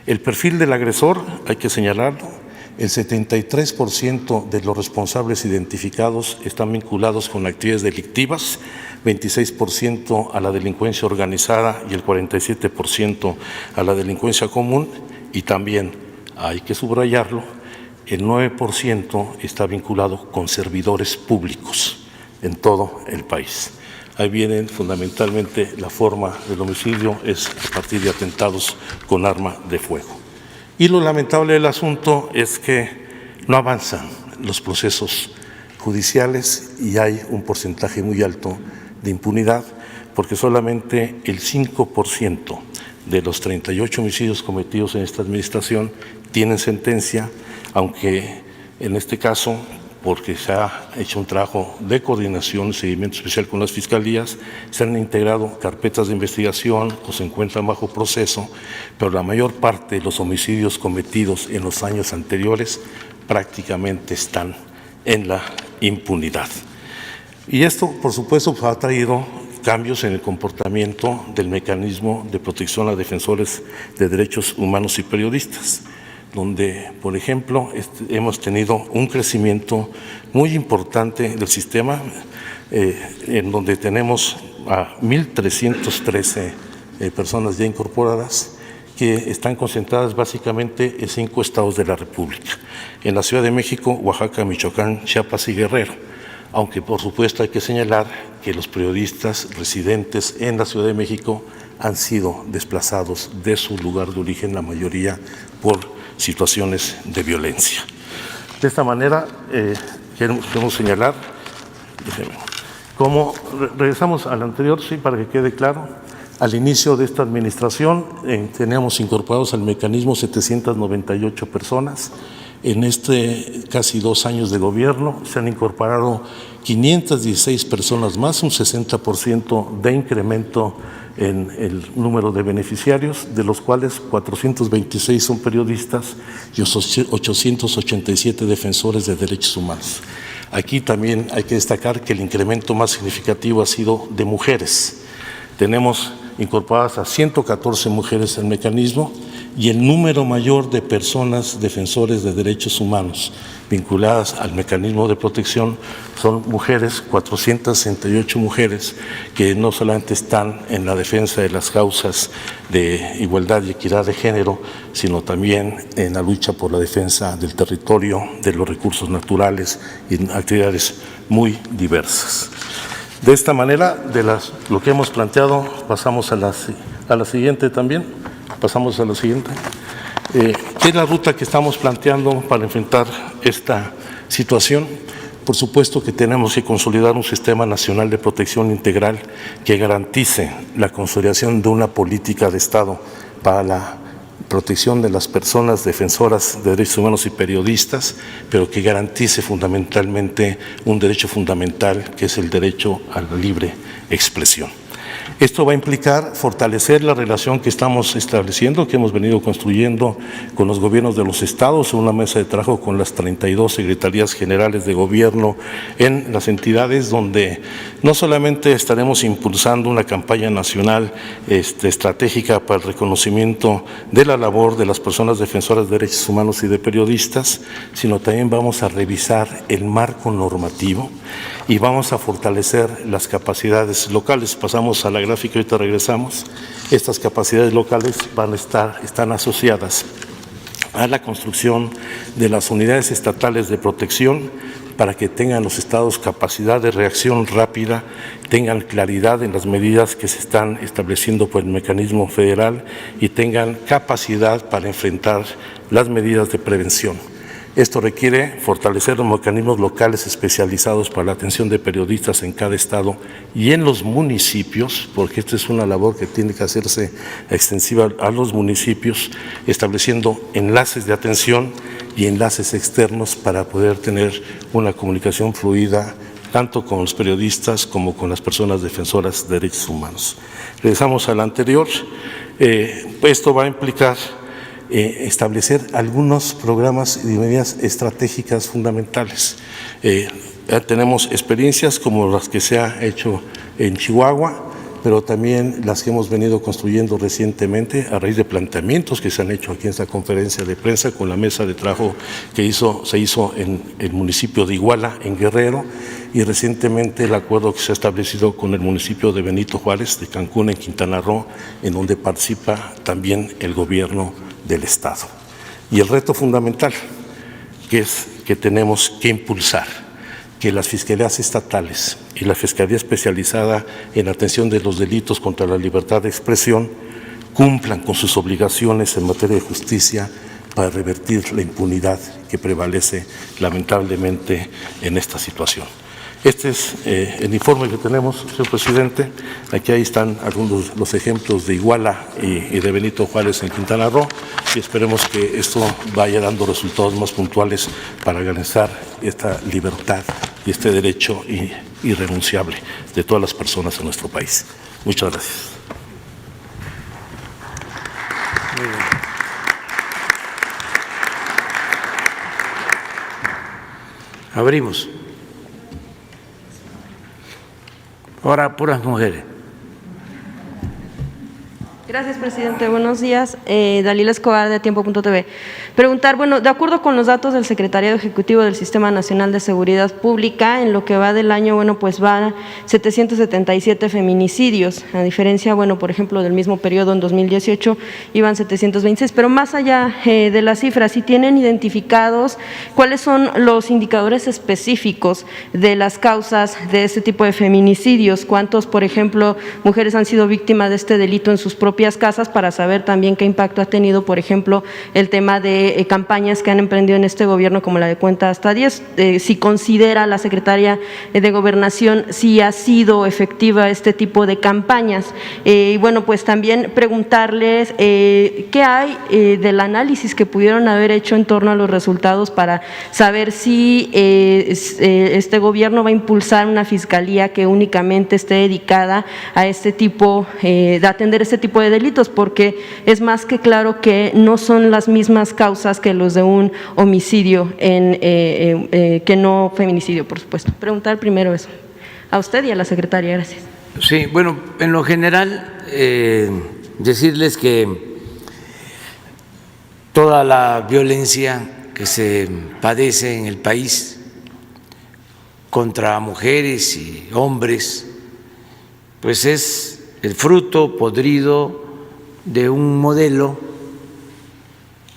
Speaker 3: El perfil del agresor, hay que señalarlo, el 73% de los responsables identificados están vinculados con actividades delictivas, 26% a la delincuencia organizada y el 47% a la delincuencia común, y también, hay que subrayarlo, el 9% está vinculado con servidores públicos en todo el país. Ahí vienen fundamentalmente la forma del homicidio, es a partir de atentados con arma de fuego. Y lo lamentable del asunto es que no avanzan los procesos judiciales y hay un porcentaje muy alto de impunidad, porque solamente el 5% de los 38 homicidios cometidos en esta administración tienen sentencia, aunque en este caso, porque se ha hecho un trabajo de coordinación y seguimiento especial con las fiscalías, se han integrado carpetas de investigación o se encuentran bajo proceso, pero la mayor parte de los homicidios cometidos en los años anteriores prácticamente están en la impunidad. Y esto, por supuesto, ha traído cambios en el comportamiento del mecanismo de protección a defensores de derechos humanos y periodistas, donde, por ejemplo, hemos tenido un crecimiento muy importante del sistema, en donde tenemos a 1,313 personas ya incorporadas, que están concentradas básicamente en 5 estados de la República, en la Ciudad de México, Oaxaca, Michoacán, Chiapas y Guerrero, aunque por supuesto hay que señalar que los periodistas residentes en la Ciudad de México han sido desplazados de su lugar de origen, la mayoría por situaciones de violencia. De esta manera, queremos señalar, como regresamos al anterior, sí, para que quede claro, al inicio de esta administración teníamos incorporados al mecanismo 798 personas. En casi 2 años de gobierno se han incorporado 516 personas más, un 60% de incremento en el número de beneficiarios, de los cuales 426 son periodistas y 887 defensores de derechos humanos. Aquí también hay que destacar que el incremento más significativo ha sido de mujeres. Tenemos incorporadas a 114 mujeres al mecanismo y el número mayor de personas defensores de derechos humanos vinculadas al mecanismo de protección son mujeres, 468 mujeres que no solamente están en la defensa de las causas de igualdad y equidad de género, sino también en la lucha por la defensa del territorio, de los recursos naturales y en actividades muy diversas. De esta manera, lo que hemos planteado, pasamos a la siguiente también. Pasamos a la siguiente. ¿Qué es la ruta que estamos planteando para enfrentar esta situación? Por supuesto que tenemos que consolidar un sistema nacional de protección integral que garantice la consolidación de una política de Estado para la protección de las personas defensoras de derechos humanos y periodistas, pero que garantice fundamentalmente un derecho fundamental que es el derecho a la libre expresión. Esto va a implicar fortalecer la relación que estamos estableciendo, que hemos venido construyendo con los gobiernos de los estados, en una mesa de trabajo con las 32 secretarías generales de gobierno en las entidades, donde no solamente estaremos impulsando una campaña nacional estratégica para el reconocimiento de la labor de las personas defensoras de derechos humanos y de periodistas, sino también vamos a revisar el marco normativo y vamos a fortalecer las capacidades locales. Pasamos a la gráfica, ahorita regresamos. Estas capacidades locales están asociadas a la construcción de las unidades estatales de protección para que tengan los estados capacidad de reacción rápida, tengan claridad en las medidas que se están estableciendo por el mecanismo federal y tengan capacidad para enfrentar las medidas de prevención. Esto requiere fortalecer los mecanismos locales especializados para la atención de periodistas en cada estado y en los municipios, porque esta es una labor que tiene que hacerse extensiva a los municipios, estableciendo enlaces de atención y enlaces externos para poder tener una comunicación fluida tanto con los periodistas como con las personas defensoras de derechos humanos. Regresamos al anterior. Esto va a implicar establecer algunos programas y medidas estratégicas fundamentales. Ya tenemos experiencias como las que se ha hecho en Chihuahua, pero también las que hemos venido construyendo recientemente a raíz de planteamientos que se han hecho aquí en esta conferencia de prensa con la mesa de trabajo que se hizo en el municipio de Iguala, en Guerrero, y recientemente el acuerdo que se ha establecido con el municipio de Benito Juárez, de Cancún, en Quintana Roo, en donde participa también el gobierno del Estado. Y el reto fundamental, que es que tenemos que impulsar que las fiscalías estatales y la Fiscalía Especializada en Atención de los Delitos contra la Libertad de Expresión cumplan con sus obligaciones en materia de justicia para revertir la impunidad que prevalece lamentablemente en esta situación. Este es el informe que tenemos, señor presidente. Aquí ahí están algunos de los ejemplos de Iguala y de Benito Juárez en Quintana Roo, y esperemos que esto vaya dando resultados más puntuales para garantizar esta libertad y este derecho irrenunciable de todas las personas en nuestro país. Muchas gracias.
Speaker 1: Muy bien. Abrimos. Ahora puras mujeres.
Speaker 5: Gracias, presidente. Buenos días. Dalila Escobar, de Tiempo.tv. Preguntar, bueno, de acuerdo con los datos del Secretariado Ejecutivo del Sistema Nacional de Seguridad Pública, en lo que va del año, bueno, pues van 777 feminicidios, a diferencia, bueno, por ejemplo, del mismo periodo en 2018 iban 726, pero más allá de las cifras, ¿sí tienen identificados cuáles son los indicadores específicos de las causas de este tipo de feminicidios? ¿Cuántos, por ejemplo, mujeres han sido víctimas de este delito en sus propias casas, para saber también qué impacto ha tenido, por ejemplo, el tema de campañas que han emprendido en este gobierno, como la de Cuenta Hasta 10, si considera la Secretaría de Gobernación si ha sido efectiva este tipo de campañas. Y bueno, pues también preguntarles qué hay del análisis que pudieron haber hecho en torno a los resultados para saber si este gobierno va a impulsar una fiscalía que únicamente esté dedicada a este tipo, de atender este tipo de delitos, porque es más que claro que no son las mismas causas que los de un homicidio, que no feminicidio, por supuesto. Preguntar primero eso a usted y a la secretaria. Gracias.
Speaker 1: Sí, bueno, en lo general, decirles que toda la violencia que se padece en el país contra mujeres y hombres, pues es el fruto podrido de un modelo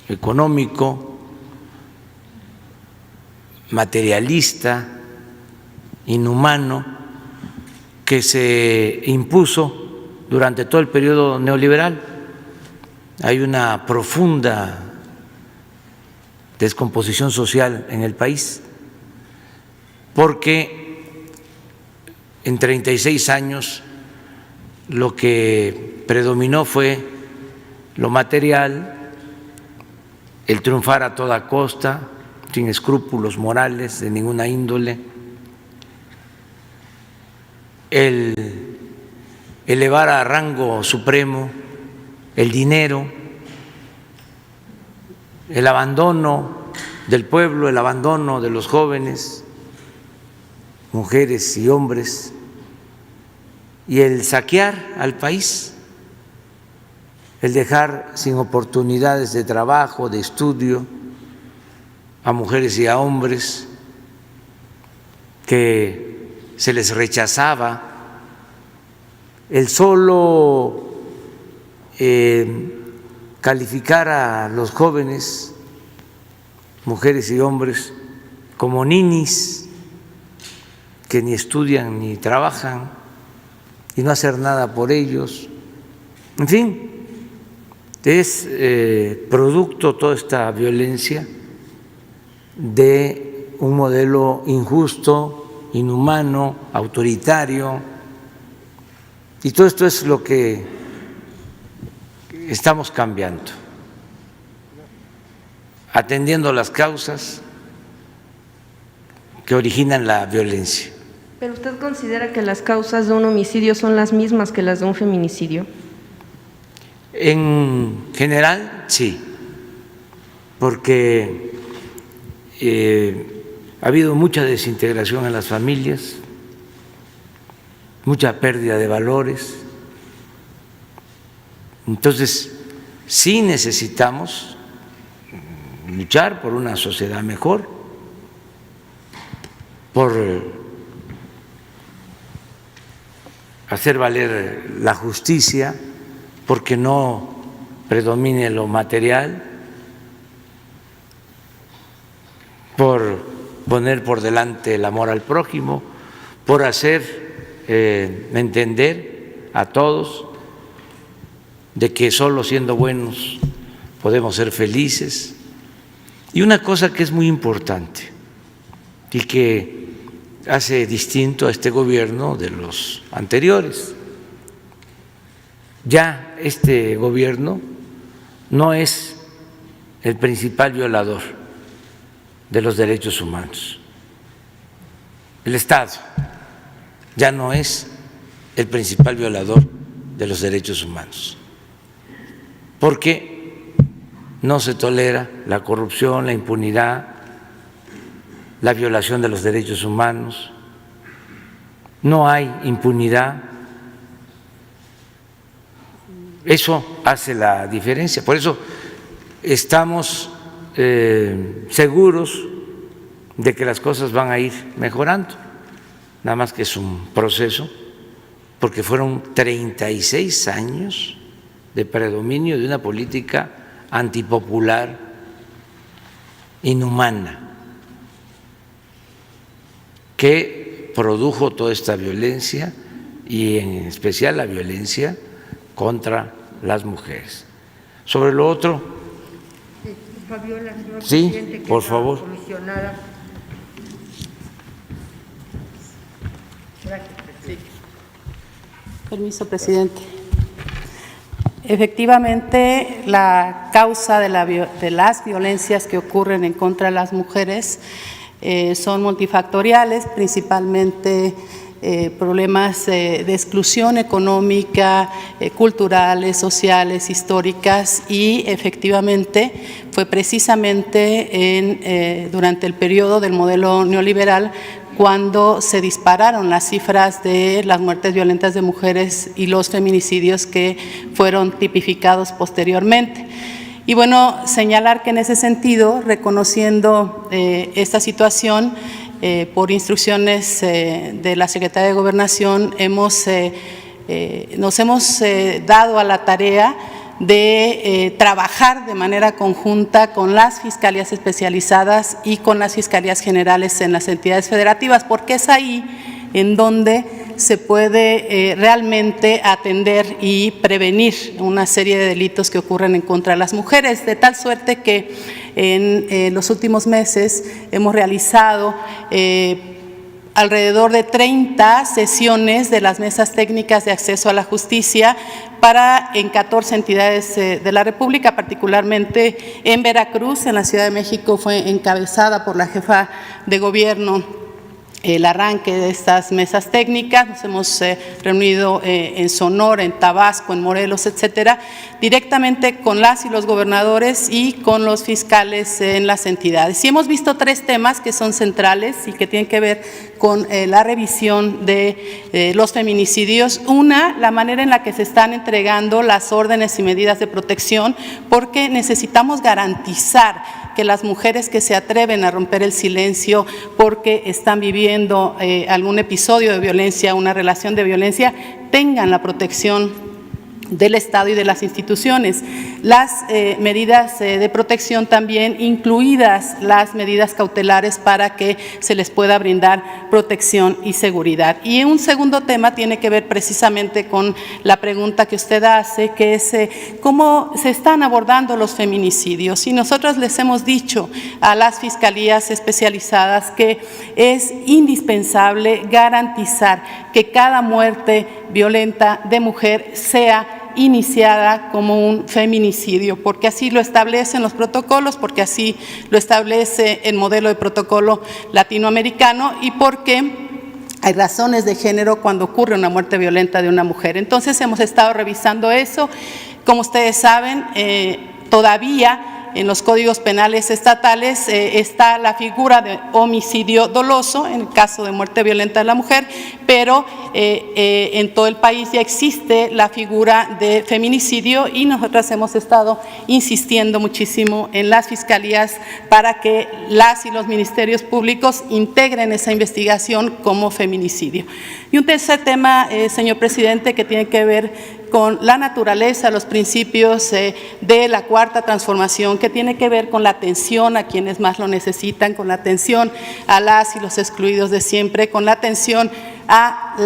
Speaker 1: económico, materialista, inhumano, que se impuso durante todo el periodo neoliberal. Hay una profunda descomposición social en el país porque en 36 años lo que predominó fue lo material, el triunfar a toda costa, sin escrúpulos morales de ninguna índole, el elevar a rango supremo el dinero, el abandono del pueblo, el abandono de los jóvenes, mujeres y hombres, y el saquear al país, el dejar sin oportunidades de trabajo, de estudio, a mujeres y a hombres que se les rechazaba, el solo calificar a los jóvenes, mujeres y hombres, como ninis que ni estudian ni trabajan y no hacer nada por ellos. En fin, es producto toda esta violencia de un modelo injusto, inhumano, autoritario, y todo esto es lo que estamos cambiando, atendiendo las causas que originan la violencia.
Speaker 5: ¿Pero usted considera que las causas de un homicidio son las mismas que las de un feminicidio?
Speaker 1: En general, sí, porque ha habido mucha desintegración en las familias, mucha pérdida de valores. Entonces, sí necesitamos luchar por una sociedad mejor, por hacer valer la justicia, porque no predomine lo material, por poner por delante el amor al prójimo, por hacer entender a todos de que solo siendo buenos podemos ser felices. Y una cosa que es muy importante y que hace distinto a este gobierno de los anteriores: ya este gobierno no es el principal violador de los derechos humanos. El Estado ya no es el principal violador de los derechos humanos, porque no se tolera la corrupción, la impunidad, la violación de los derechos humanos, no hay impunidad. Eso hace la diferencia. Por eso estamos seguros de que las cosas van a ir mejorando, nada más que es un proceso, porque fueron 36 años de predominio de una política antipopular, inhumana, que produjo toda esta violencia y en especial la violencia contra las mujeres. Sobre lo otro,
Speaker 2: Fabiola, señor
Speaker 1: sí,
Speaker 2: presidente, que
Speaker 1: por
Speaker 2: es la
Speaker 1: favor.
Speaker 2: comisionada. Gracias, presidente.
Speaker 6: Permiso, presidente. Efectivamente, la causa de las violencias que ocurren en contra de las mujeres son multifactoriales, principalmente problemas de exclusión económica, culturales, sociales, históricas, y efectivamente fue precisamente durante el periodo del modelo neoliberal cuando se dispararon las cifras de las muertes violentas de mujeres y los feminicidios que fueron tipificados posteriormente. Y bueno, señalar que en ese sentido, reconociendo esta situación, por instrucciones de la Secretaría de Gobernación, nos hemos dado a la tarea de trabajar de manera conjunta con las fiscalías especializadas y con las fiscalías generales en las entidades federativas, porque es ahí en donde se puede realmente atender y prevenir una serie de delitos que ocurren en contra de las mujeres, de tal suerte que en los últimos meses hemos realizado alrededor de 30 sesiones de las mesas técnicas de acceso a la justicia en 14 entidades de la República, particularmente en Veracruz. En la Ciudad de México fue encabezada por la jefa de gobierno el arranque de estas mesas técnicas. Nos hemos reunido en Sonora, en Tabasco, en Morelos, etcétera, directamente con las y los gobernadores y con los fiscales en las entidades. Y hemos visto 3 temas que son centrales y que tienen que ver con la revisión de los feminicidios. Una, la manera en la que se están entregando las órdenes y medidas de protección, porque necesitamos garantizar que las mujeres que se atreven a romper el silencio porque están viviendo algún episodio de violencia, una relación de violencia, tengan la protección del Estado y de las instituciones. Las medidas de protección también, incluidas las medidas cautelares para que se les pueda brindar protección y seguridad. Y un segundo tema tiene que ver precisamente con la pregunta que usted hace, que es cómo se están abordando los feminicidios. Y nosotros les hemos dicho a las fiscalías especializadas que es indispensable garantizar que cada muerte violenta de mujer sea iniciada como un feminicidio, porque así lo establecen los protocolos, porque así lo establece el modelo de protocolo latinoamericano y porque hay razones de género cuando ocurre una muerte violenta de una mujer. Entonces hemos estado revisando eso. Como ustedes saben, todavía en los códigos penales estatales está la figura de homicidio doloso en el caso de muerte violenta de la mujer, pero en todo el país ya existe la figura de feminicidio y nosotras hemos estado insistiendo muchísimo en las fiscalías para que las y los ministerios públicos integren esa investigación como feminicidio. Y un tercer tema, señor presidente, que tiene que ver con la naturaleza, los principios de la cuarta transformación, que tiene que ver con la atención a quienes más lo necesitan, con la atención a las y los excluidos de siempre, con la atención a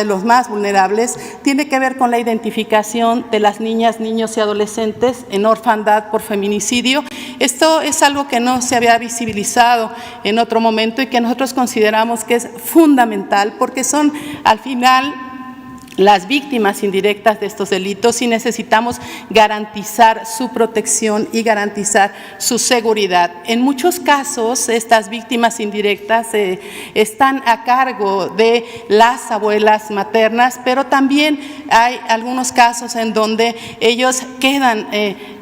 Speaker 6: los más vulnerables, tiene que ver con la identificación de las niñas, niños y adolescentes en orfandad por feminicidio. Esto es algo que no se había visibilizado en otro momento y que nosotros consideramos que es fundamental porque son al final las víctimas indirectas de estos delitos y necesitamos garantizar su protección y garantizar su seguridad. En muchos casos, estas víctimas indirectas están a cargo de las abuelas maternas, pero también hay algunos casos en donde ellos quedan,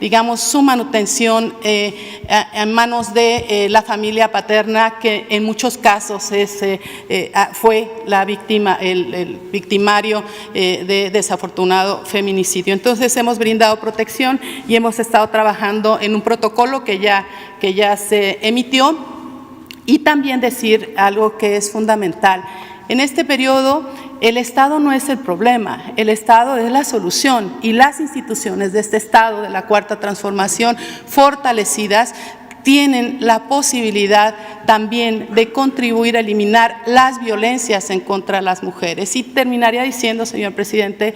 Speaker 6: digamos, su manutención en manos de la familia paterna, que en muchos casos fue la víctima, el victimario de desafortunado feminicidio. Entonces hemos brindado protección y hemos estado trabajando en un protocolo que ya se emitió. Y también decir algo que es fundamental. En este periodo el Estado no es el problema, el Estado es la solución y las instituciones de este Estado, de la Cuarta Transformación, fortalecidas, tienen la posibilidad también de contribuir a eliminar las violencias en contra de las mujeres. Y terminaría diciendo, señor presidente,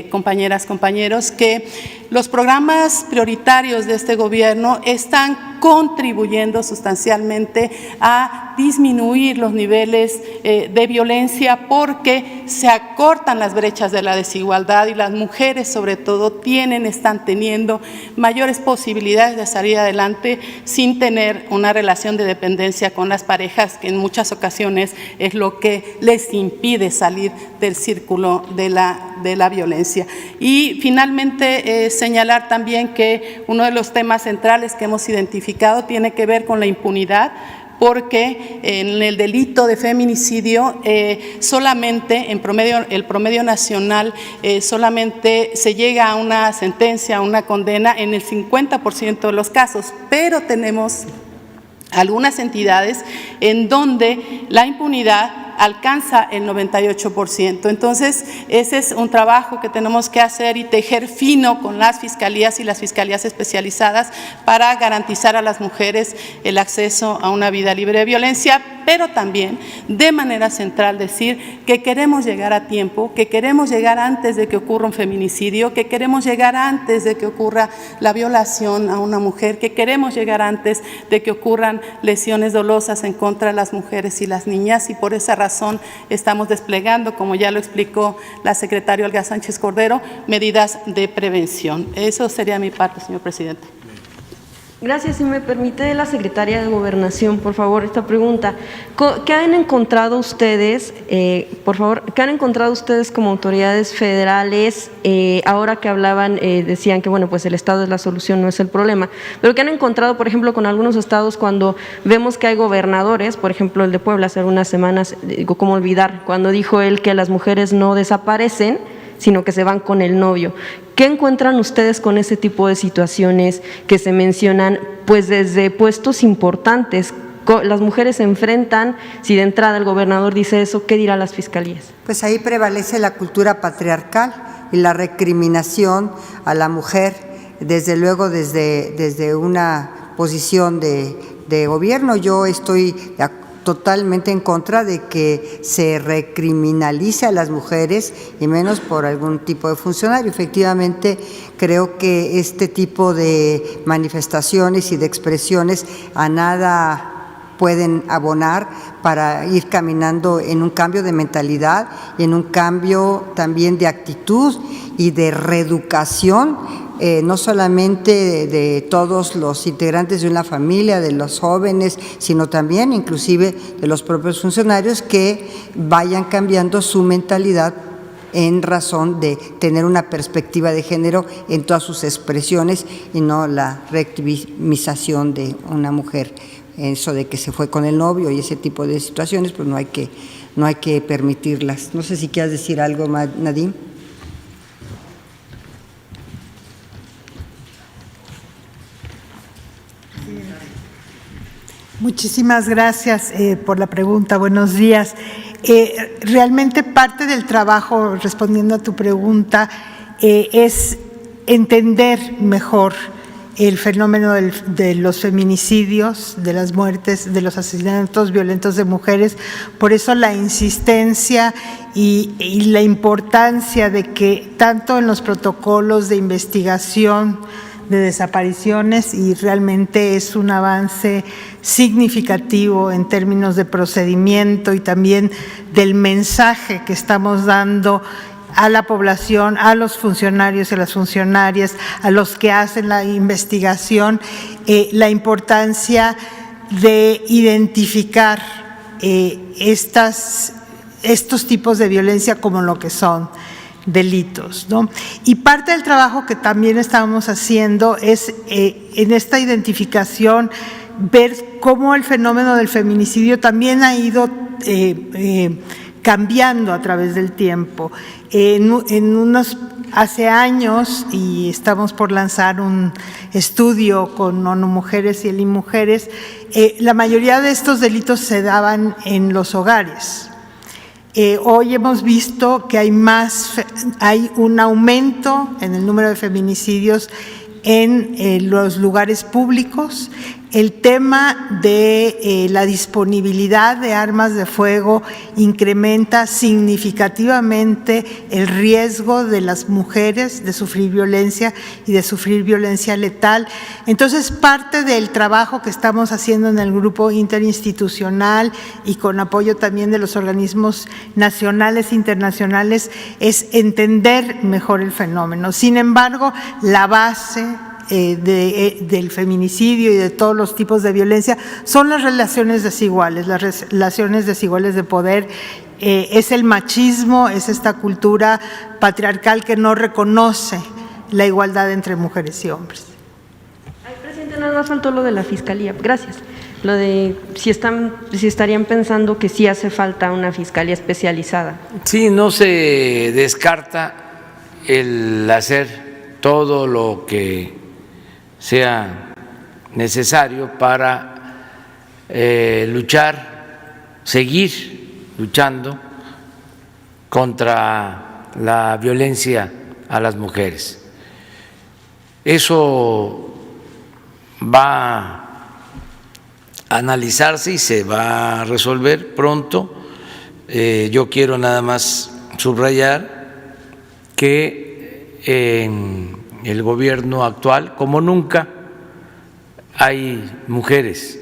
Speaker 6: compañeras, compañeros, que los programas prioritarios de este gobierno están contribuyendo sustancialmente a disminuir los niveles de violencia porque se acortan las brechas de la desigualdad y las mujeres sobre todo están teniendo mayores posibilidades de salir adelante sin tener una relación de dependencia con las parejas, que en muchas ocasiones es lo que les impide salir del círculo de la violencia. Y finalmente señalar también que uno de los temas centrales que hemos identificado tiene que ver con la impunidad, porque en el delito de feminicidio solamente, el promedio nacional, solamente se llega a una sentencia, a una condena en el 50% de los casos, pero tenemos algunas entidades en donde la impunidad alcanza el 98%. Entonces, ese es un trabajo que tenemos que hacer y tejer fino con las fiscalías y las fiscalías especializadas para garantizar a las mujeres el acceso a una vida libre de violencia, pero también de manera central decir que queremos llegar a tiempo, que queremos llegar antes de que ocurra un feminicidio, que queremos llegar antes de que ocurra la violación a una mujer, que queremos llegar antes de que ocurran lesiones dolosas en contra de las mujeres y las niñas, y por esa razón razón estamos desplegando, como ya lo explicó la secretaria Olga Sánchez Cordero, medidas de prevención. Eso sería mi parte, señor presidente.
Speaker 5: Gracias. Si me permite la secretaria de Gobernación, por favor, esta pregunta. ¿Qué han encontrado ustedes, por favor, qué han encontrado ustedes como autoridades federales, ahora que hablaban, decían que, bueno, pues el Estado es la solución, no es el problema, pero qué han encontrado, por ejemplo, con algunos estados cuando vemos que hay gobernadores, por ejemplo, el de Puebla hace unas semanas, digo, ¿cómo olvidar? Cuando dijo él que las mujeres no desaparecen, sino que se van con el novio. ¿Qué encuentran ustedes con ese tipo de situaciones que se mencionan, pues desde puestos importantes? Las mujeres se enfrentan, si de entrada el gobernador dice eso, ¿qué dirán las fiscalías?
Speaker 2: Pues ahí prevalece la cultura patriarcal y la recriminación a la mujer, desde luego desde una posición de gobierno. Yo estoy totalmente en contra de que se recriminalice a las mujeres y menos por algún tipo de funcionario. Efectivamente, creo que este tipo de manifestaciones y de expresiones a nada pueden abonar para ir caminando en un cambio de mentalidad y en un cambio también de actitud y de reeducación, no solamente de todos los integrantes de una familia, de los jóvenes, sino también inclusive de los propios funcionarios, que vayan cambiando su mentalidad en razón de tener una perspectiva de género en todas sus expresiones y no la revictimización de una mujer. Eso de que se fue con el novio y ese tipo de situaciones, pues no hay que permitirlas. No sé si quieres decir algo, Nadine.
Speaker 7: Muchísimas gracias por la pregunta. Buenos días. Realmente parte del trabajo, respondiendo a tu pregunta, es entender mejor el fenómeno de los feminicidios, de las muertes, de los asesinatos violentos de mujeres. Por eso la insistencia y la importancia de que tanto en los protocolos de investigación de desapariciones, y realmente es un avance significativo en términos de procedimiento y también del mensaje que estamos dando a la población, a los funcionarios y a las funcionarias, a los que hacen la investigación, la importancia de identificar estos tipos de violencia como lo que son delitos, ¿no? Y parte del trabajo que también estábamos haciendo es en esta identificación ver cómo el fenómeno del feminicidio también ha ido cambiando a través del tiempo. Hace años, y estamos por lanzar un estudio con ONU Mujeres y el IMujeres, la mayoría de estos delitos se daban en los hogares. Hoy hemos visto que hay un aumento en el número de feminicidios en los lugares públicos. El tema de la disponibilidad de armas de fuego incrementa significativamente el riesgo de las mujeres de sufrir violencia y de sufrir violencia letal. Entonces, parte del trabajo que estamos haciendo en el grupo interinstitucional y con apoyo también de los organismos nacionales e internacionales es entender mejor el fenómeno. Sin embargo, la base del feminicidio y de todos los tipos de violencia son las relaciones desiguales de poder, es el machismo, es esta cultura patriarcal que no reconoce la igualdad entre mujeres y hombres.
Speaker 5: Ay, presidente, nada más faltó lo de la fiscalía. Gracias. Lo de si estarían pensando que sí hace falta una fiscalía especializada.
Speaker 1: Sí, no se descarta el hacer todo lo que sea necesario para seguir luchando contra la violencia a las mujeres. Eso va a analizarse y se va a resolver pronto. Yo quiero nada más subrayar que en el gobierno actual, como nunca, hay mujeres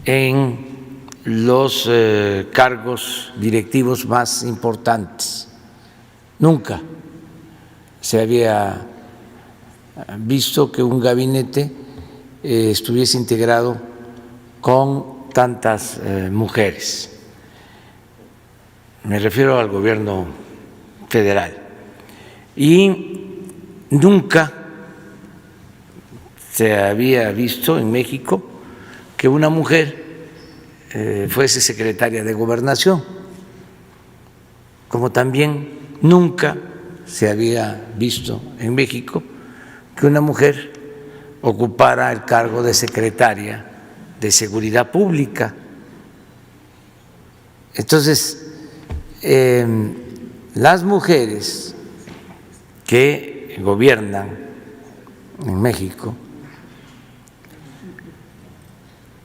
Speaker 1: en los cargos directivos más importantes. Nunca se había visto que un gabinete estuviese integrado con tantas mujeres. Me refiero al gobierno federal. Y nunca se había visto en México que una mujer fuese secretaria de Gobernación, como también nunca se había visto en México que una mujer ocupara el cargo de secretaria de Seguridad Pública. Entonces, las mujeres que gobiernan en México,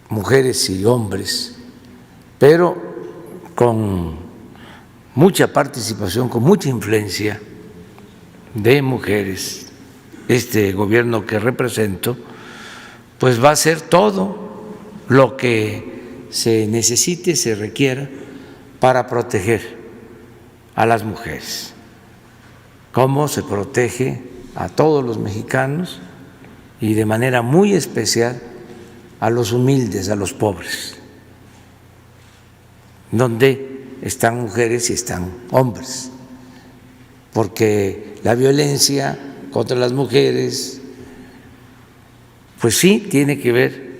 Speaker 1: mujeres y hombres, pero con mucha participación, con mucha influencia de mujeres, este gobierno que represento, pues va a hacer todo lo que se necesite, se requiera para proteger a las mujeres, cómo se protege a todos los mexicanos y de manera muy especial a los humildes, a los pobres, donde están mujeres y están hombres, porque la violencia contra las mujeres, pues sí, tiene que ver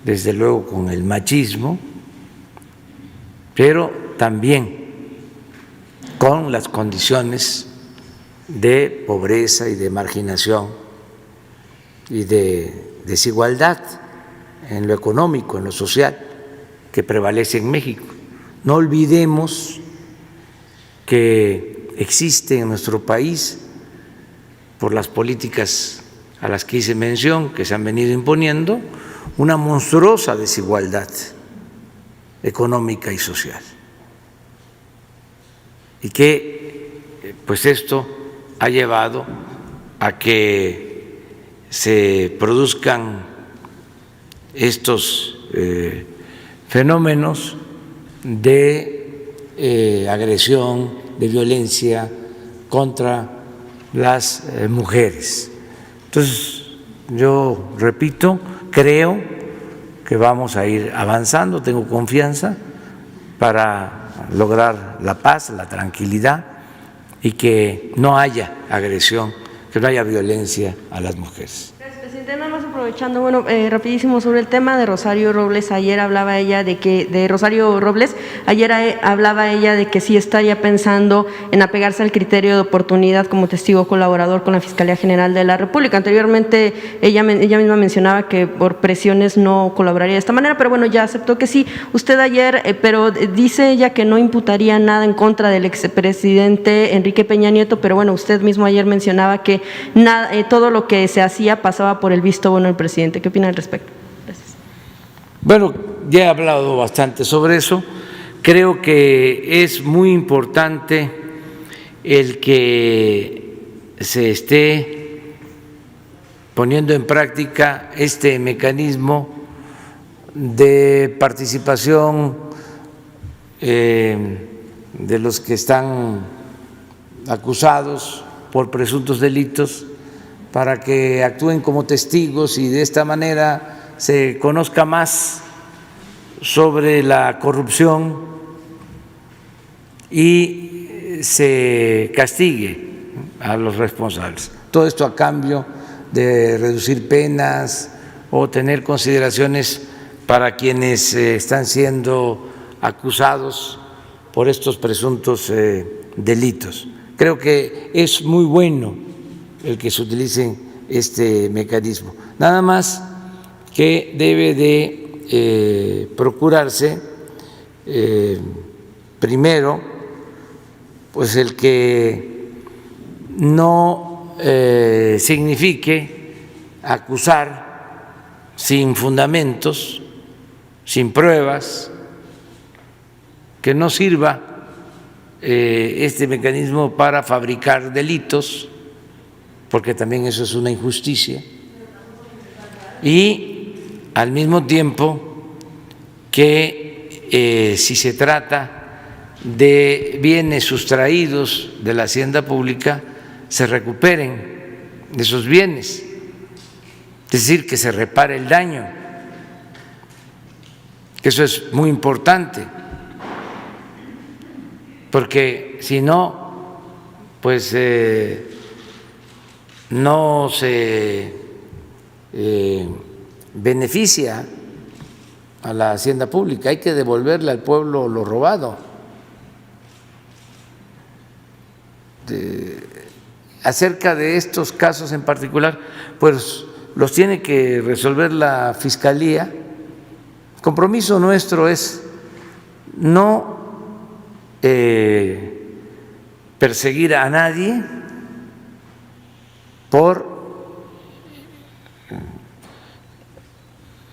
Speaker 1: desde luego con el machismo, pero también con las condiciones de pobreza y de marginación y de desigualdad en lo económico, en lo social, que prevalece en México. No olvidemos que existe en nuestro país, por las políticas a las que hice mención, que se han venido imponiendo, una monstruosa desigualdad económica y social. Y que pues esto ha llevado a que se produzcan estos fenómenos de agresión, de violencia contra las mujeres. Entonces, yo repito, creo que vamos a ir avanzando, tengo confianza para lograr la paz, la tranquilidad y que no haya agresión, que no haya violencia a las mujeres.
Speaker 5: Presidente, nada más aprovechando, bueno, rapidísimo sobre el tema de Rosario Robles. Ayer hablaba ella de que, hablaba ella de que sí estaría pensando en apegarse al criterio de oportunidad como testigo colaborador con la Fiscalía General de la República. Anteriormente ella misma mencionaba que por presiones no colaboraría de esta manera, pero bueno, ya aceptó que sí. Usted ayer, pero dice ella que no imputaría nada en contra del expresidente Enrique Peña Nieto, pero bueno, usted mismo ayer mencionaba que nada, todo lo que se hacía pasaba por el visto bueno del presidente. ¿Qué opina al respecto? Gracias.
Speaker 1: Bueno, ya he hablado bastante sobre eso. Creo que es muy importante el que se esté poniendo en práctica este mecanismo de participación de los que están acusados por presuntos delitos, para que actúen como testigos y de esta manera se conozca más sobre la corrupción y se castigue a los responsables. Todo esto a cambio de reducir penas o tener consideraciones para quienes están siendo acusados por estos presuntos delitos. Creo que es muy bueno el que se utilice este mecanismo. Nada más que debe de procurarse primero, pues el que no signifique acusar sin fundamentos, sin pruebas, que no sirva este mecanismo para fabricar delitos, porque también eso es una injusticia, y al mismo tiempo que si se trata de bienes sustraídos de la hacienda pública, se recuperen esos bienes, es decir, que se repare el daño. Eso es muy importante, porque si no, pues no se beneficia a la hacienda pública. Hay que devolverle al pueblo lo robado. Acerca de estos casos en particular, pues los tiene que resolver la Fiscalía. El compromiso nuestro es no perseguir a nadie por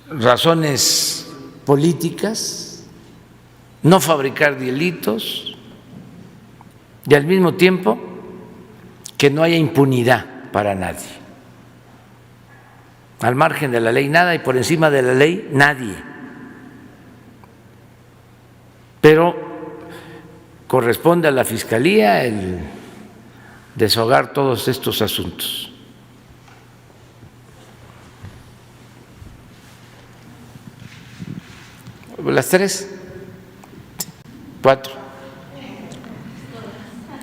Speaker 1: razones políticas, no fabricar delitos, y al mismo tiempo que no haya impunidad para nadie. Al margen de la ley nada y por encima de la ley nadie. Pero corresponde a la Fiscalía el deshogar todos estos asuntos. ¿Las 3? 4.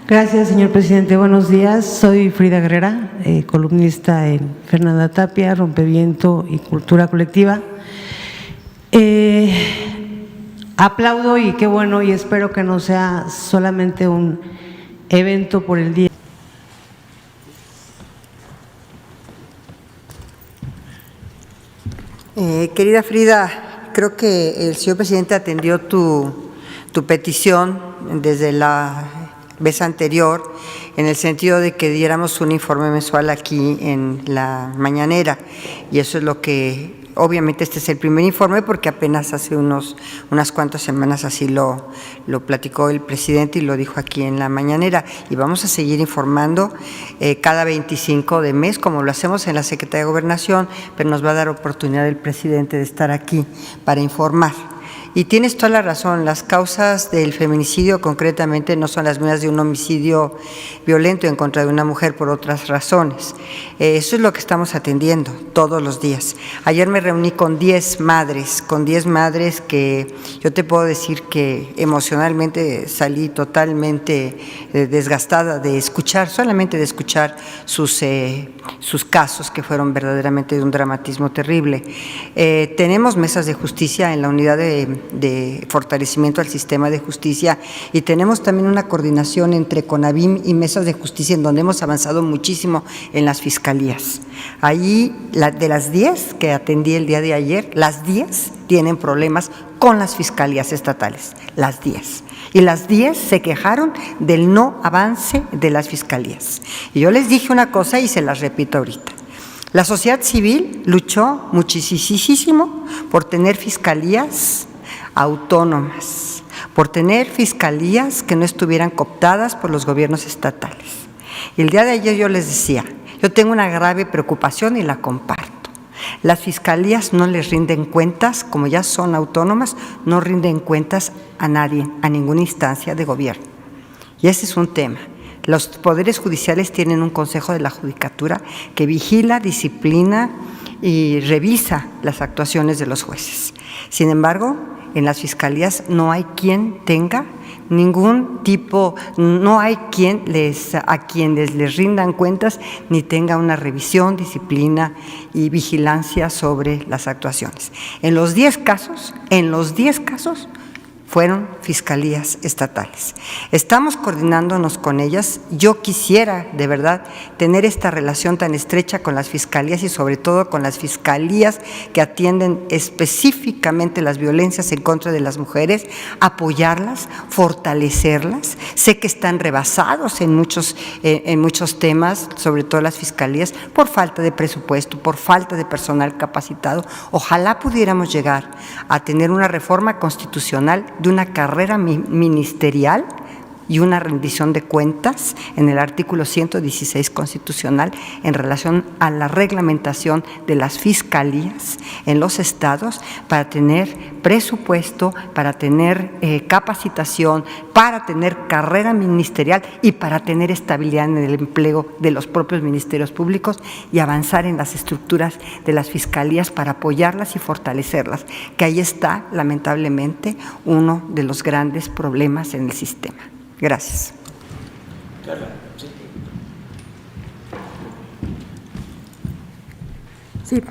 Speaker 8: Gracias, señor presidente. Buenos días. Soy Frida Guerrera, columnista en Fernanda Tapia, Rompeviento y Cultura Colectiva. Aplaudo y qué bueno, y espero que no sea solamente un evento por el día.
Speaker 2: Querida Frida, creo que el señor presidente atendió tu petición desde la vez anterior, en el sentido de que diéramos un informe mensual aquí en la mañanera, y eso es lo que, obviamente este es el primer informe porque apenas hace unas cuantas semanas así lo platicó el presidente y lo dijo aquí en la mañanera, y vamos a seguir informando cada 25 de mes, como lo hacemos en la Secretaría de Gobernación, pero nos va a dar oportunidad el presidente de estar aquí para informar. Y tienes toda la razón, las causas del feminicidio concretamente no son las mismas de un homicidio violento en contra de una mujer por otras razones. Eso es lo que estamos atendiendo todos los días. Ayer me reuní con 10 madres que yo te puedo decir que emocionalmente salí totalmente desgastada de escuchar, solamente de escuchar sus casos que fueron verdaderamente de un dramatismo terrible. Tenemos mesas de justicia en la unidad de fortalecimiento al sistema de justicia, y tenemos también una coordinación entre CONAVIM y mesas de justicia en donde hemos avanzado muchísimo en las fiscalías. Ahí, de las 10 que atendí el día de ayer, las 10 tienen problemas con las fiscalías estatales, las 10. Y las 10 se quejaron del no avance de las fiscalías. Y yo les dije una cosa y se las repito ahorita. La sociedad civil luchó muchísimo por tener fiscalías autónomas, por tener fiscalías que no estuvieran cooptadas por los gobiernos estatales. Y el día de ayer yo les decía, yo tengo una grave preocupación y la comparto. Las fiscalías no les rinden cuentas, como ya son autónomas, no rinden cuentas a nadie, a ninguna instancia de gobierno. Y ese es un tema. Los poderes judiciales tienen un consejo de la judicatura que vigila, disciplina y revisa las actuaciones de los jueces. Sin embargo, en las fiscalías no hay quien tenga ningún tipo, no hay a quienes les rindan cuentas ni tenga una revisión, disciplina y vigilancia sobre las actuaciones. En los 10 casos fueron fiscalías estatales. Estamos coordinándonos con ellas. Yo quisiera, de verdad, tener esta relación tan estrecha con las fiscalías y sobre todo con las fiscalías que atienden específicamente las violencias en contra de las mujeres, apoyarlas, fortalecerlas. Sé que están rebasados en muchos temas, sobre todo las fiscalías, por falta de presupuesto, por falta de personal capacitado. Ojalá pudiéramos llegar a tener una reforma constitucional de una carrera ministerial y una rendición de cuentas en el artículo 116 constitucional en relación a la reglamentación de las fiscalías en los estados para tener presupuesto, para tener capacitación, para tener carrera ministerial y para tener estabilidad en el empleo de los propios ministerios públicos y avanzar en las estructuras de las fiscalías para apoyarlas y fortalecerlas, que ahí está, lamentablemente, uno de los grandes problemas en el sistema. Gracias.
Speaker 4: Sí,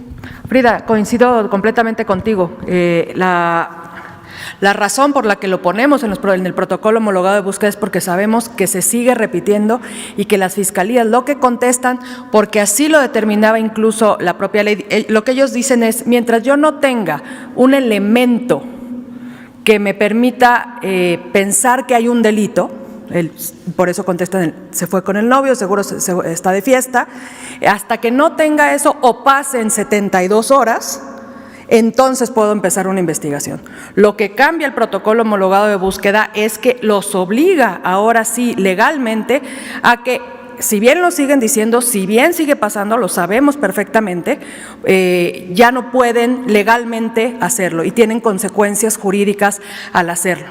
Speaker 4: Frida, coincido completamente contigo. La razón por la que lo ponemos en el protocolo homologado de búsqueda es porque sabemos que se sigue repitiendo y que las fiscalías lo que contestan, porque así lo determinaba incluso la propia ley, lo que ellos dicen es, mientras yo no tenga un elemento que me permita pensar que hay un delito, por eso contestan, se fue con el novio, seguro está de fiesta, hasta que no tenga eso o pasen 72 horas, entonces puedo empezar una investigación. Lo que cambia el protocolo homologado de búsqueda es que los obliga ahora sí legalmente a que, si bien lo siguen diciendo, si bien sigue pasando, lo sabemos perfectamente, ya no pueden legalmente hacerlo y tienen consecuencias jurídicas al hacerlo,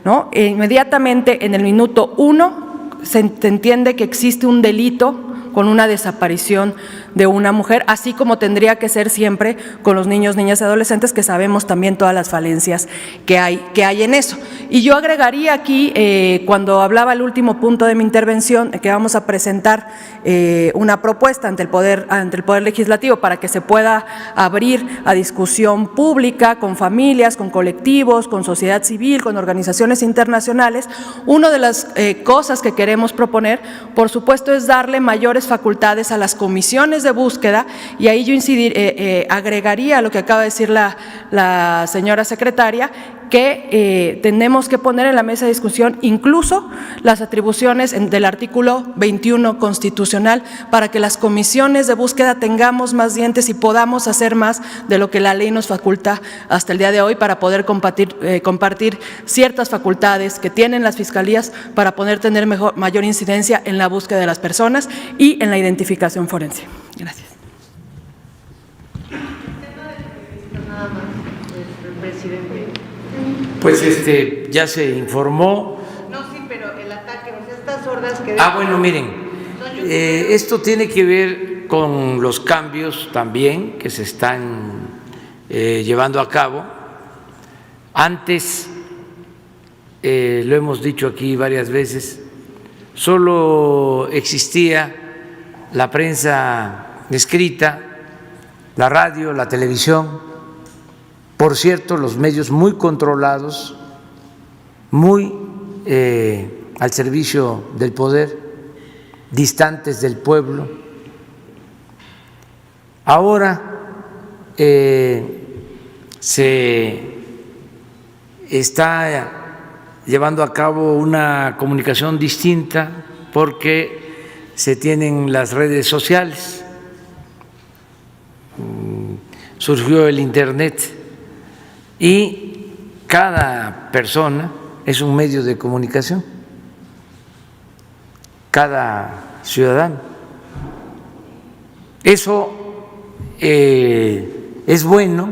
Speaker 4: ¿no? Inmediatamente en el minuto 1 se entiende que existe un delito con una desaparición de una mujer, así como tendría que ser siempre con los niños, niñas y adolescentes, que sabemos también todas las falencias que hay en eso. Y yo agregaría aquí, cuando hablaba el último punto de mi intervención, que vamos a presentar una propuesta ante el Poder Legislativo para que se pueda abrir a discusión pública con familias, con colectivos, con sociedad civil, con organizaciones internacionales. Una de las cosas que queremos proponer, por supuesto, es darle mayores facultades a las comisiones de búsqueda, y ahí yo agregaría lo que acaba de decir la señora secretaria, que tenemos que poner en la mesa de discusión incluso las atribuciones del artículo 21 constitucional para que las comisiones de búsqueda tengamos más dientes y podamos hacer más de lo que la ley nos faculta hasta el día de hoy para poder compartir ciertas facultades que tienen las fiscalías para poder tener mayor incidencia en la búsqueda de las personas y en la identificación forense. Gracias.
Speaker 1: Pues ya se informó.
Speaker 2: No, sí, pero el ataque, o sea, estas hordas que…
Speaker 1: Bueno, miren, esto tiene que ver con los cambios también que se están llevando a cabo. Antes, lo hemos dicho aquí varias veces, solo existía la prensa escrita, la radio, la televisión. Por cierto, los medios muy controlados, muy al servicio del poder, distantes del pueblo. Ahora se está llevando a cabo una comunicación distinta porque se tienen las redes sociales, surgió el Internet. Y cada persona es un medio de comunicación, cada ciudadano. Eso es bueno.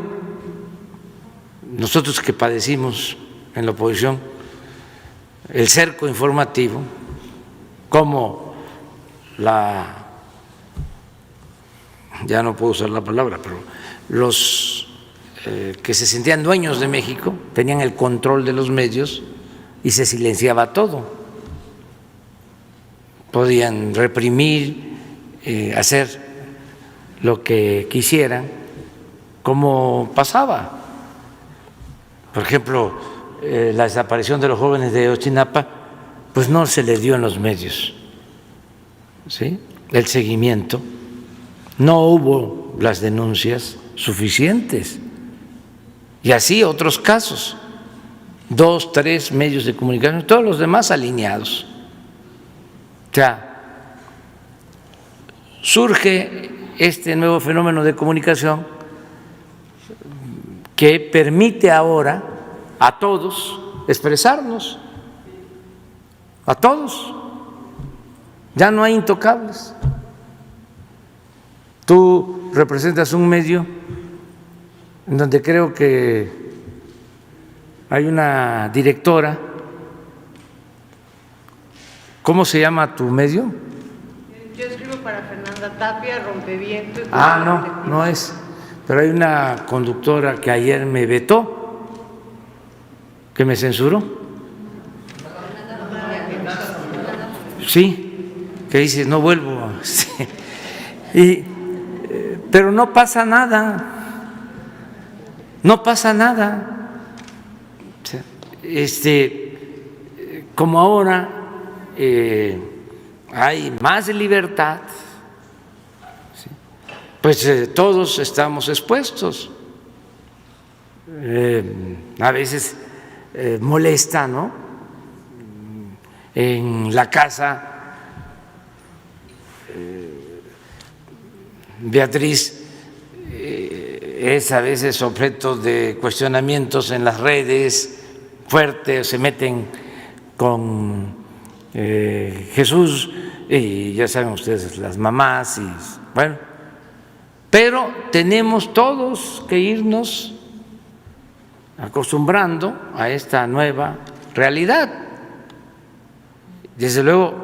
Speaker 1: Nosotros que padecimos en la oposición el cerco informativo, como ya no puedo usar la palabra, pero los que se sentían dueños de México, tenían el control de los medios y se silenciaba todo. Podían reprimir, hacer lo que quisieran, como pasaba. Por ejemplo, la desaparición de los jóvenes de Ayotzinapa, pues no se le dio en los medios, ¿sí?, el seguimiento, no hubo las denuncias suficientes. Y así otros casos, 2, 3 medios de comunicación, todos los demás alineados. O sea, surge este nuevo fenómeno de comunicación que permite ahora a todos expresarnos a todos. Ya no hay intocables. Tú representas un medio en donde creo que hay una directora. ¿Cómo se llama tu medio?
Speaker 8: Yo escribo para Fernanda Tapia, Rompeviento.
Speaker 1: No es. Pero hay una conductora que ayer me vetó, que me censuró. Sí, que dice, no vuelvo. Pero no pasa nada. No pasa nada. Como ahora hay más libertad, pues todos estamos expuestos. A veces molesta, ¿no? En la casa, Beatriz es a veces objeto de cuestionamientos en las redes fuertes, se meten con Jesús y ya saben ustedes, las mamás, y bueno, pero tenemos todos que irnos acostumbrando a esta nueva realidad. Desde luego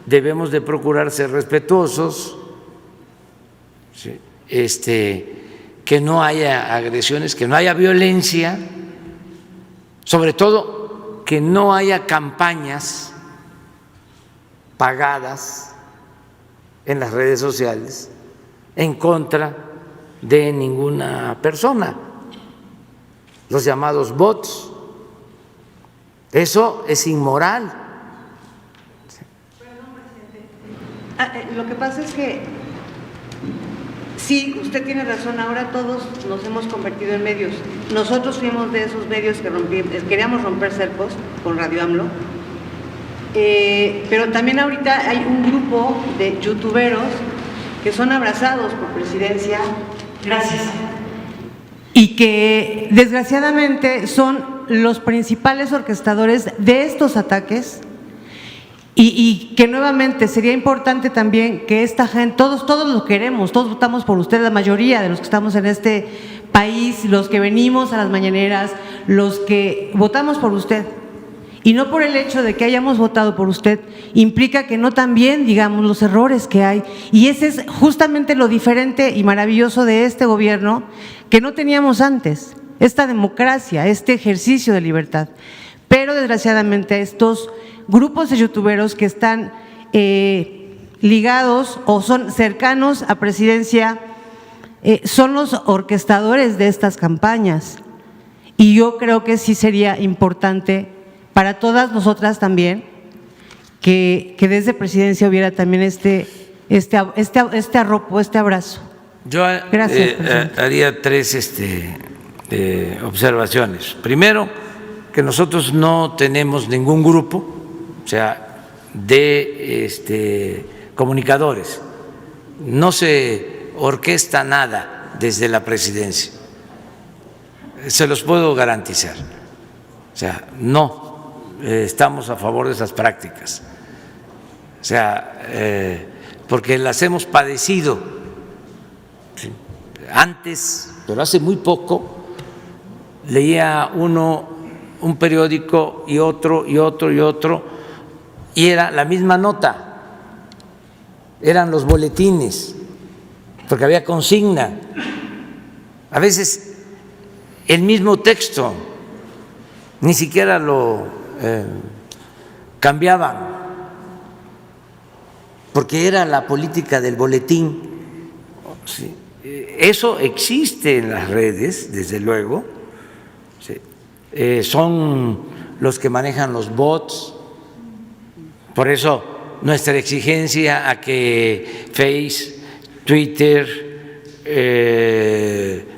Speaker 1: debemos de procurar ser respetuosos, ¿sí? Que no haya agresiones, que no haya violencia, sobre todo que no haya campañas pagadas en las redes sociales en contra de ninguna persona, los llamados bots. Eso es inmoral.
Speaker 8: Lo que pasa es que sí, usted tiene razón, ahora todos nos hemos convertido en medios. Nosotros fuimos de esos medios que queríamos romper cercos con Radio AMLO, pero también ahorita hay un grupo de youtuberos que son abrazados por Presidencia. Gracias. Y que desgraciadamente son los principales orquestadores de estos ataques. Y que nuevamente sería importante también que esta gente, todos lo queremos, todos votamos por usted, la mayoría de los que estamos en este país, los que venimos a las mañaneras, los que votamos por usted. Y no por el hecho de que hayamos votado por usted, implica que no también digamos los errores que hay. Y ese es justamente lo diferente y maravilloso de este gobierno que no teníamos antes, esta democracia, este ejercicio de libertad. Pero desgraciadamente estos grupos de youtuberos que están ligados o son cercanos a Presidencia son los orquestadores de estas campañas. Y yo creo que sí sería importante para todas nosotras también que desde Presidencia hubiera también este arropo, este abrazo.
Speaker 1: Yo haría tres observaciones. Primero, que nosotros no tenemos ningún grupo, o sea, de comunicadores. No se orquesta nada desde la Presidencia. Se los puedo garantizar. O sea, no estamos a favor de esas prácticas. O sea, porque las hemos padecido. ¿Sí? Antes, pero hace muy poco, leía uno un periódico y otro y otro y otro, y era la misma nota, eran los boletines, porque había consigna, a veces el mismo texto, ni siquiera lo cambiaban, porque era la política del boletín. ¿Sí? Eso existe en las redes, desde luego. ¿Sí? Son los que manejan los bots, por eso nuestra exigencia a que Face, Twitter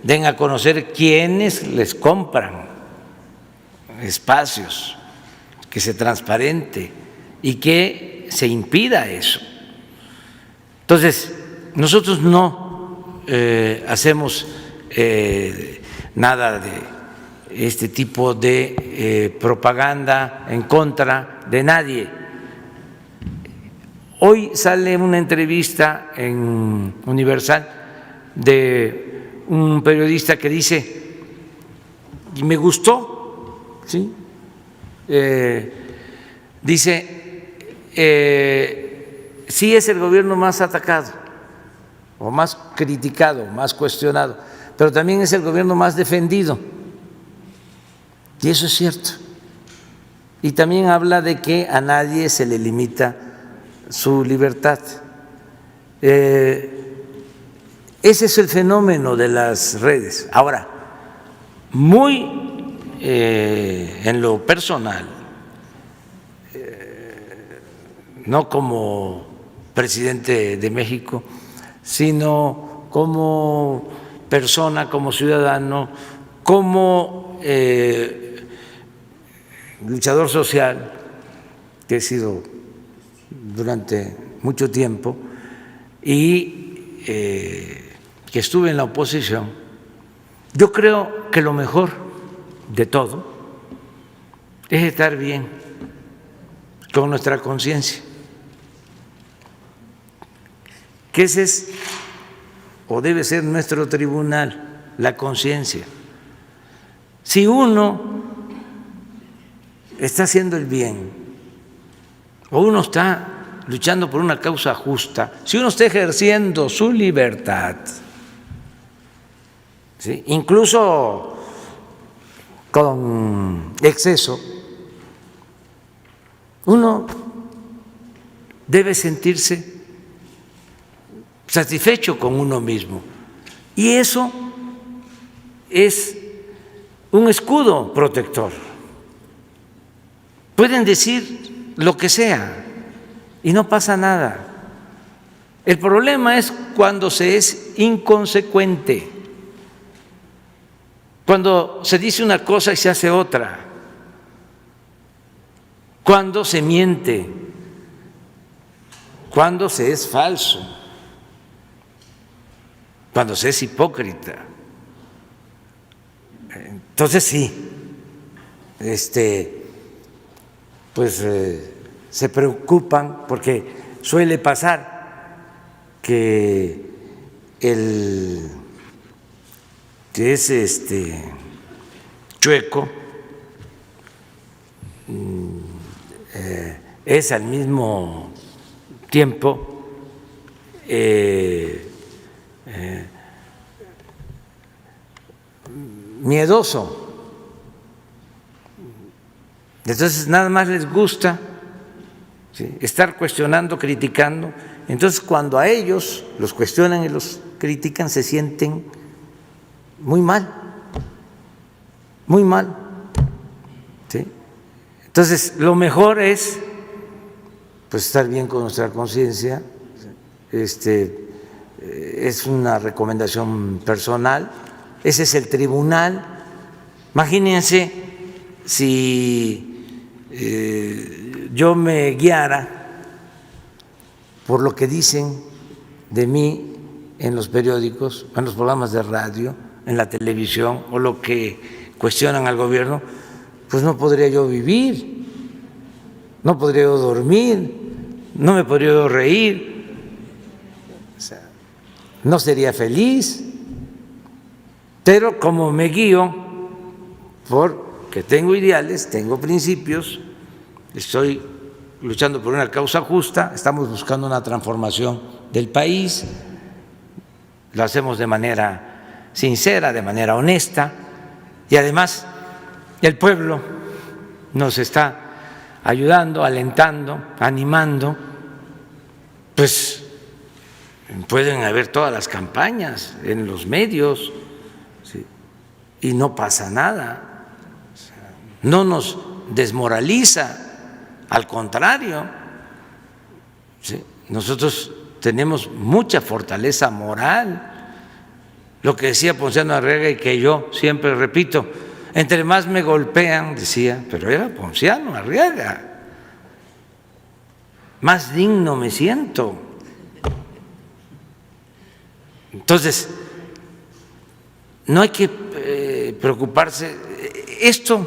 Speaker 1: den a conocer quiénes les compran espacios, que se transparente y que se impida eso. Entonces, nosotros no hacemos nada de este tipo de propaganda en contra de nadie. Hoy sale una entrevista en Universal de un periodista que dice, y me gustó, ¿sí? Dice, sí es el gobierno más atacado, o más criticado, más cuestionado, pero también es el gobierno más defendido. Y eso es cierto. Y también habla de que a nadie se le limita su libertad. Ese es el fenómeno de las redes. Ahora, muy en lo personal, no como presidente de México, sino como persona, como ciudadano, como luchador social, que he sido durante mucho tiempo, y que estuve en la oposición. Yo creo que lo mejor de todo es estar bien con nuestra conciencia, que ese es o debe ser nuestro tribunal, la conciencia. Si uno está haciendo el bien o uno está luchando por una causa justa, si uno está ejerciendo su libertad, ¿sí?, incluso con exceso, uno debe sentirse satisfecho con uno mismo. Y eso es un escudo protector. Pueden decir lo que sea y no pasa nada. El problema es cuando se es inconsecuente, cuando se dice una cosa y se hace otra, cuando se miente, cuando se es falso, cuando se es hipócrita. Entonces sí, pues se preocupan porque suele pasar que el que es chueco es al mismo tiempo miedoso. Entonces nada más les gusta, ¿sí?, estar cuestionando, criticando. Entonces cuando a ellos los cuestionan y los critican se sienten muy mal, ¿sí? Entonces lo mejor es pues estar bien con nuestra conciencia. Es una recomendación personal. Ese es el tribunal. Imagínense si yo me guiara por lo que dicen de mí en los periódicos, en los programas de radio, en la televisión, o lo que cuestionan al gobierno, pues no podría yo vivir, no podría yo dormir, no me podría yo reír, o sea, no sería feliz. Pero como me guío porque tengo ideales, tengo principios, estoy luchando por una causa justa, estamos buscando una transformación del país, lo hacemos de manera sincera, de manera honesta, y además el pueblo nos está ayudando, alentando, animando. Pues pueden haber todas las campañas en los medios, ¿sí?, y no pasa nada, o sea, no nos desmoraliza, al contrario, ¿sí?, nosotros tenemos mucha fortaleza moral. Lo que decía Ponciano Arriaga y que yo siempre repito, entre más me golpean, decía, pero era Ponciano Arriaga, más digno me siento. Entonces, no hay que preocuparse. Esto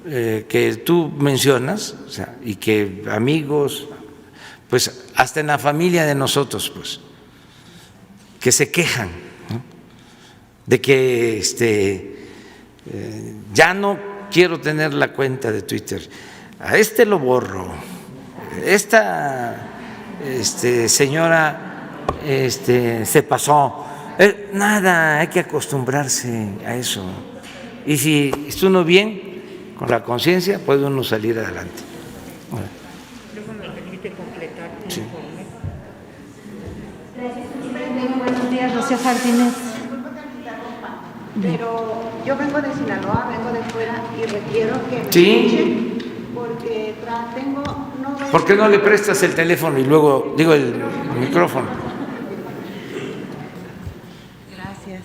Speaker 1: que tú mencionas, o sea, y que amigos pues hasta en la familia de nosotros, pues, que se quejan, ¿no?, de que ya no quiero tener la cuenta de Twitter, a este lo borro, esta señora se pasó. Nada, hay que acostumbrarse a eso. Y si está uno bien, con la conciencia, puede uno salir adelante. Sí.
Speaker 9: Buenos días, Rocío Jardines.
Speaker 10: Pero yo vengo de Sinaloa, vengo de fuera y requiero que me
Speaker 1: Sí.
Speaker 10: escuchen porque tengo...
Speaker 1: ¿Por qué no le prestas el teléfono y luego, digo, el micrófono?
Speaker 9: Gracias.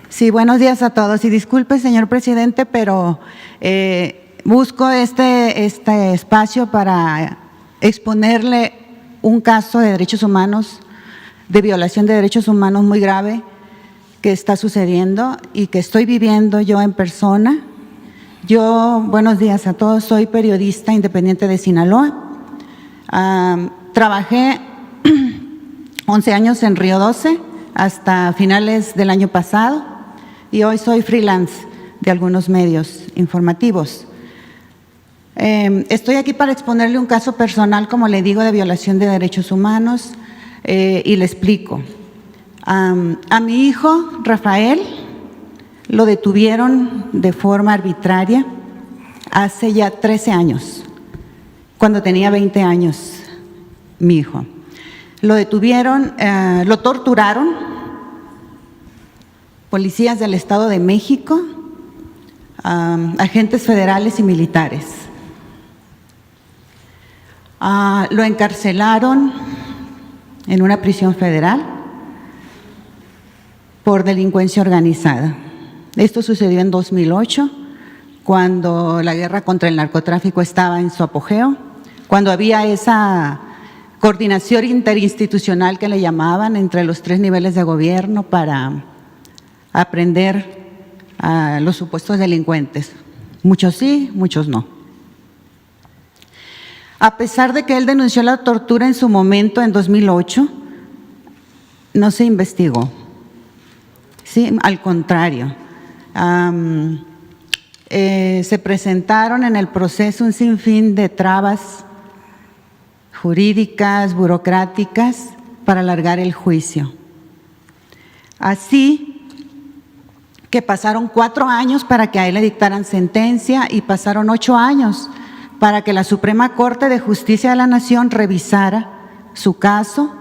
Speaker 9: Sí, buenos días a todos. Y disculpe, señor presidente, pero busco este espacio para exponerle un caso de derechos humanos, de violación de derechos humanos muy grave que está sucediendo y que estoy viviendo yo en persona. Yo, buenos días a todos, soy periodista independiente de Sinaloa. Trabajé 11 años en Río 12 hasta finales del año pasado y hoy soy freelance de algunos medios informativos. Estoy aquí para exponerle un caso personal, como le digo, de violación de derechos humanos y le explico. A mi hijo, Rafael, lo detuvieron de forma arbitraria hace ya 13 años, cuando tenía 20 años, mi hijo. Lo detuvieron, lo torturaron, policías del Estado de México, agentes federales y militares. Lo encarcelaron en una prisión federal por delincuencia organizada. Esto sucedió en 2008, cuando la guerra contra el narcotráfico estaba en su apogeo, cuando había esa coordinación interinstitucional que le llamaban entre los 3 niveles de gobierno para aprender a los supuestos delincuentes. Muchos sí, muchos no. A pesar de que él denunció la tortura en su momento, en 2008, no se investigó. Sí, al contrario. Se presentaron en el proceso un sinfín de trabas jurídicas, burocráticas, para alargar el juicio. Así que pasaron 4 años para que a él le dictaran sentencia y pasaron 8 años para que la Suprema Corte de Justicia de la Nación revisara su caso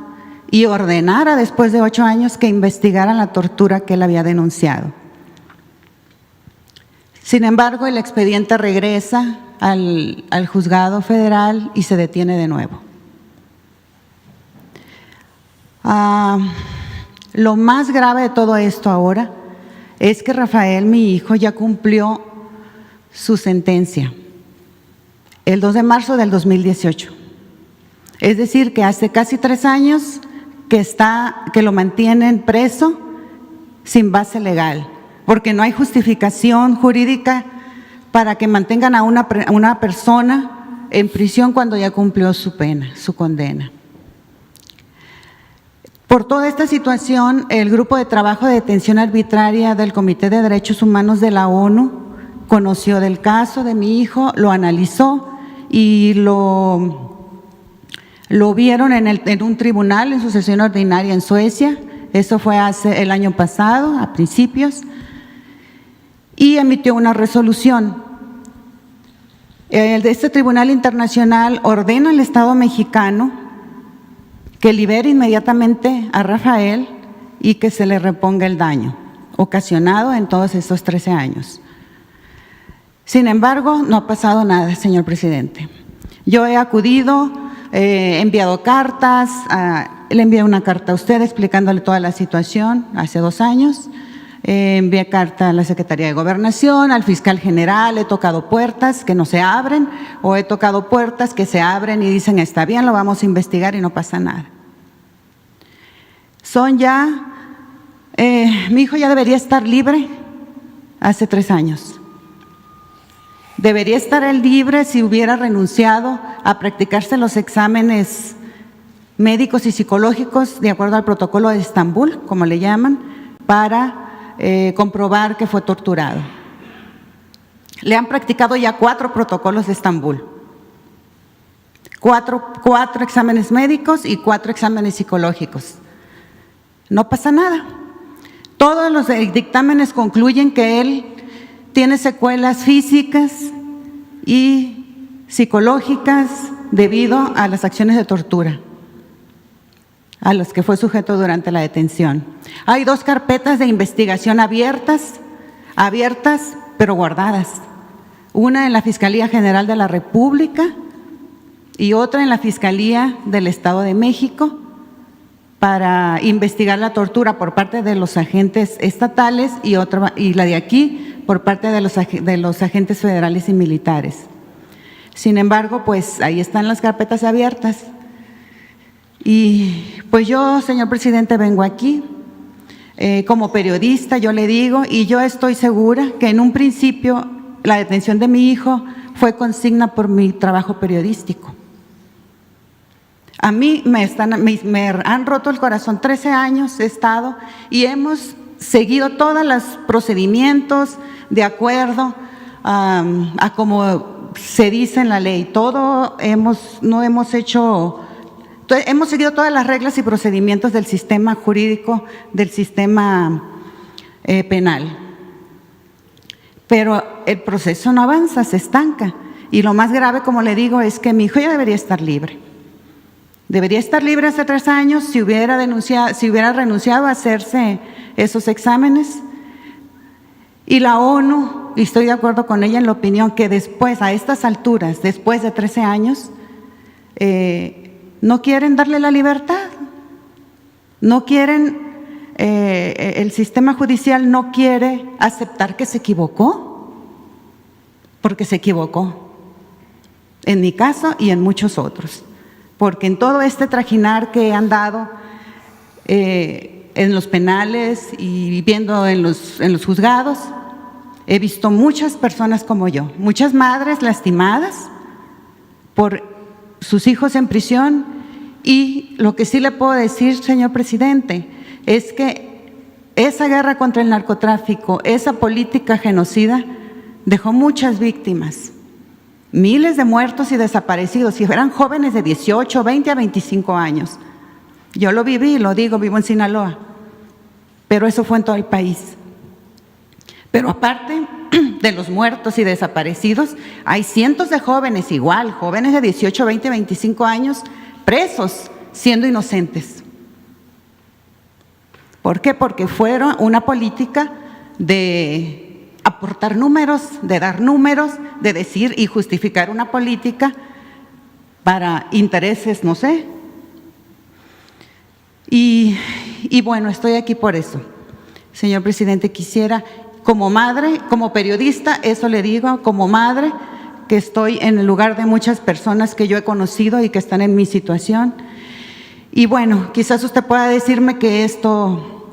Speaker 9: y ordenara, después de 8 años, que investigaran la tortura que él había denunciado. Sin embargo, el expediente regresa al juzgado federal y se detiene de nuevo. Lo más grave de todo esto ahora es que Rafael, mi hijo, ya cumplió su sentencia el 2 de marzo del 2018. Es decir, que hace casi 3 años que lo mantienen preso sin base legal, porque no hay justificación jurídica para que mantengan a una persona en prisión cuando ya cumplió su pena, su condena. Por toda esta situación, el Grupo de Trabajo de Detención Arbitraria del Comité de Derechos Humanos de la ONU conoció del caso de mi hijo, lo analizó y lo vieron en un tribunal en su sesión ordinaria en Suecia. Eso fue el año pasado, a principios, y emitió una resolución. Este tribunal internacional ordena al Estado mexicano que libere inmediatamente a Rafael y que se le reponga el daño ocasionado en todos estos 13 años. Sin embargo, no ha pasado nada, señor presidente. Yo he acudido, he enviado cartas, le envié una carta a usted explicándole toda la situación hace 2 años, envié carta a la Secretaría de Gobernación, al fiscal general, he tocado puertas que no se abren o he tocado puertas que se abren y dicen está bien, lo vamos a investigar y no pasa nada. Mi hijo ya debería estar libre hace 3 años. Debería estar él libre si hubiera renunciado a practicarse los exámenes médicos y psicológicos de acuerdo al protocolo de Estambul, como le llaman, para comprobar que fue torturado. Le han practicado ya 4 protocolos de Estambul, 4 exámenes médicos y 4 exámenes psicológicos. No pasa nada. Todos los dictámenes concluyen que él tiene secuelas físicas y psicológicas debido a las acciones de tortura a las que fue sujeto durante la detención. Hay 2 carpetas de investigación abiertas pero guardadas. Una en la Fiscalía General de la República y otra en la Fiscalía del Estado de México para investigar la tortura por parte de los agentes estatales y la de aquí por parte de los agentes federales y militares. Sin embargo, pues ahí están las carpetas abiertas. Y pues yo, señor presidente, vengo aquí como periodista, yo le digo, y yo estoy segura que en un principio la detención de mi hijo fue consigna por mi trabajo periodístico. A mí me han roto el corazón, 13 años he estado y hemos seguido todos los procedimientos de acuerdo a como se dice en la ley. Hemos seguido todas las reglas y procedimientos del sistema jurídico, del sistema penal. Pero el proceso no avanza, se estanca. Y lo más grave, como le digo, es que mi hijo ya debería estar libre. Debería estar libre hace 3 años si hubiera renunciado a hacerse esos exámenes. Y la ONU, y estoy de acuerdo con ella en la opinión que después, a estas alturas, después de 13 años, no quieren darle la libertad. No quieren, el sistema judicial no quiere aceptar que se equivocó, porque se equivocó. En mi caso y en muchos otros. Porque en todo este trajinar que han dado en los penales y viendo en los juzgados, he visto muchas personas como yo, muchas madres lastimadas por sus hijos en prisión. Y lo que sí le puedo decir, señor presidente, es que esa guerra contra el narcotráfico, esa política genocida, dejó muchas víctimas. Miles de muertos y desaparecidos, y eran jóvenes de 18, 20 a 25 años. Yo lo viví, lo digo, vivo en Sinaloa, pero eso fue en todo el país. Pero aparte de los muertos y desaparecidos, hay cientos de jóvenes igual, jóvenes de 18, 20, 25 años, presos, siendo inocentes. ¿Por qué? Porque fueron una política de aportar números, de dar números, de decir y justificar una política para intereses, no sé. Y bueno, estoy aquí por eso. Señor presidente, quisiera, como madre, como periodista, eso le digo, como madre, que estoy en el lugar de muchas personas que yo he conocido y que están en mi situación. Y bueno, quizás usted pueda decirme que esto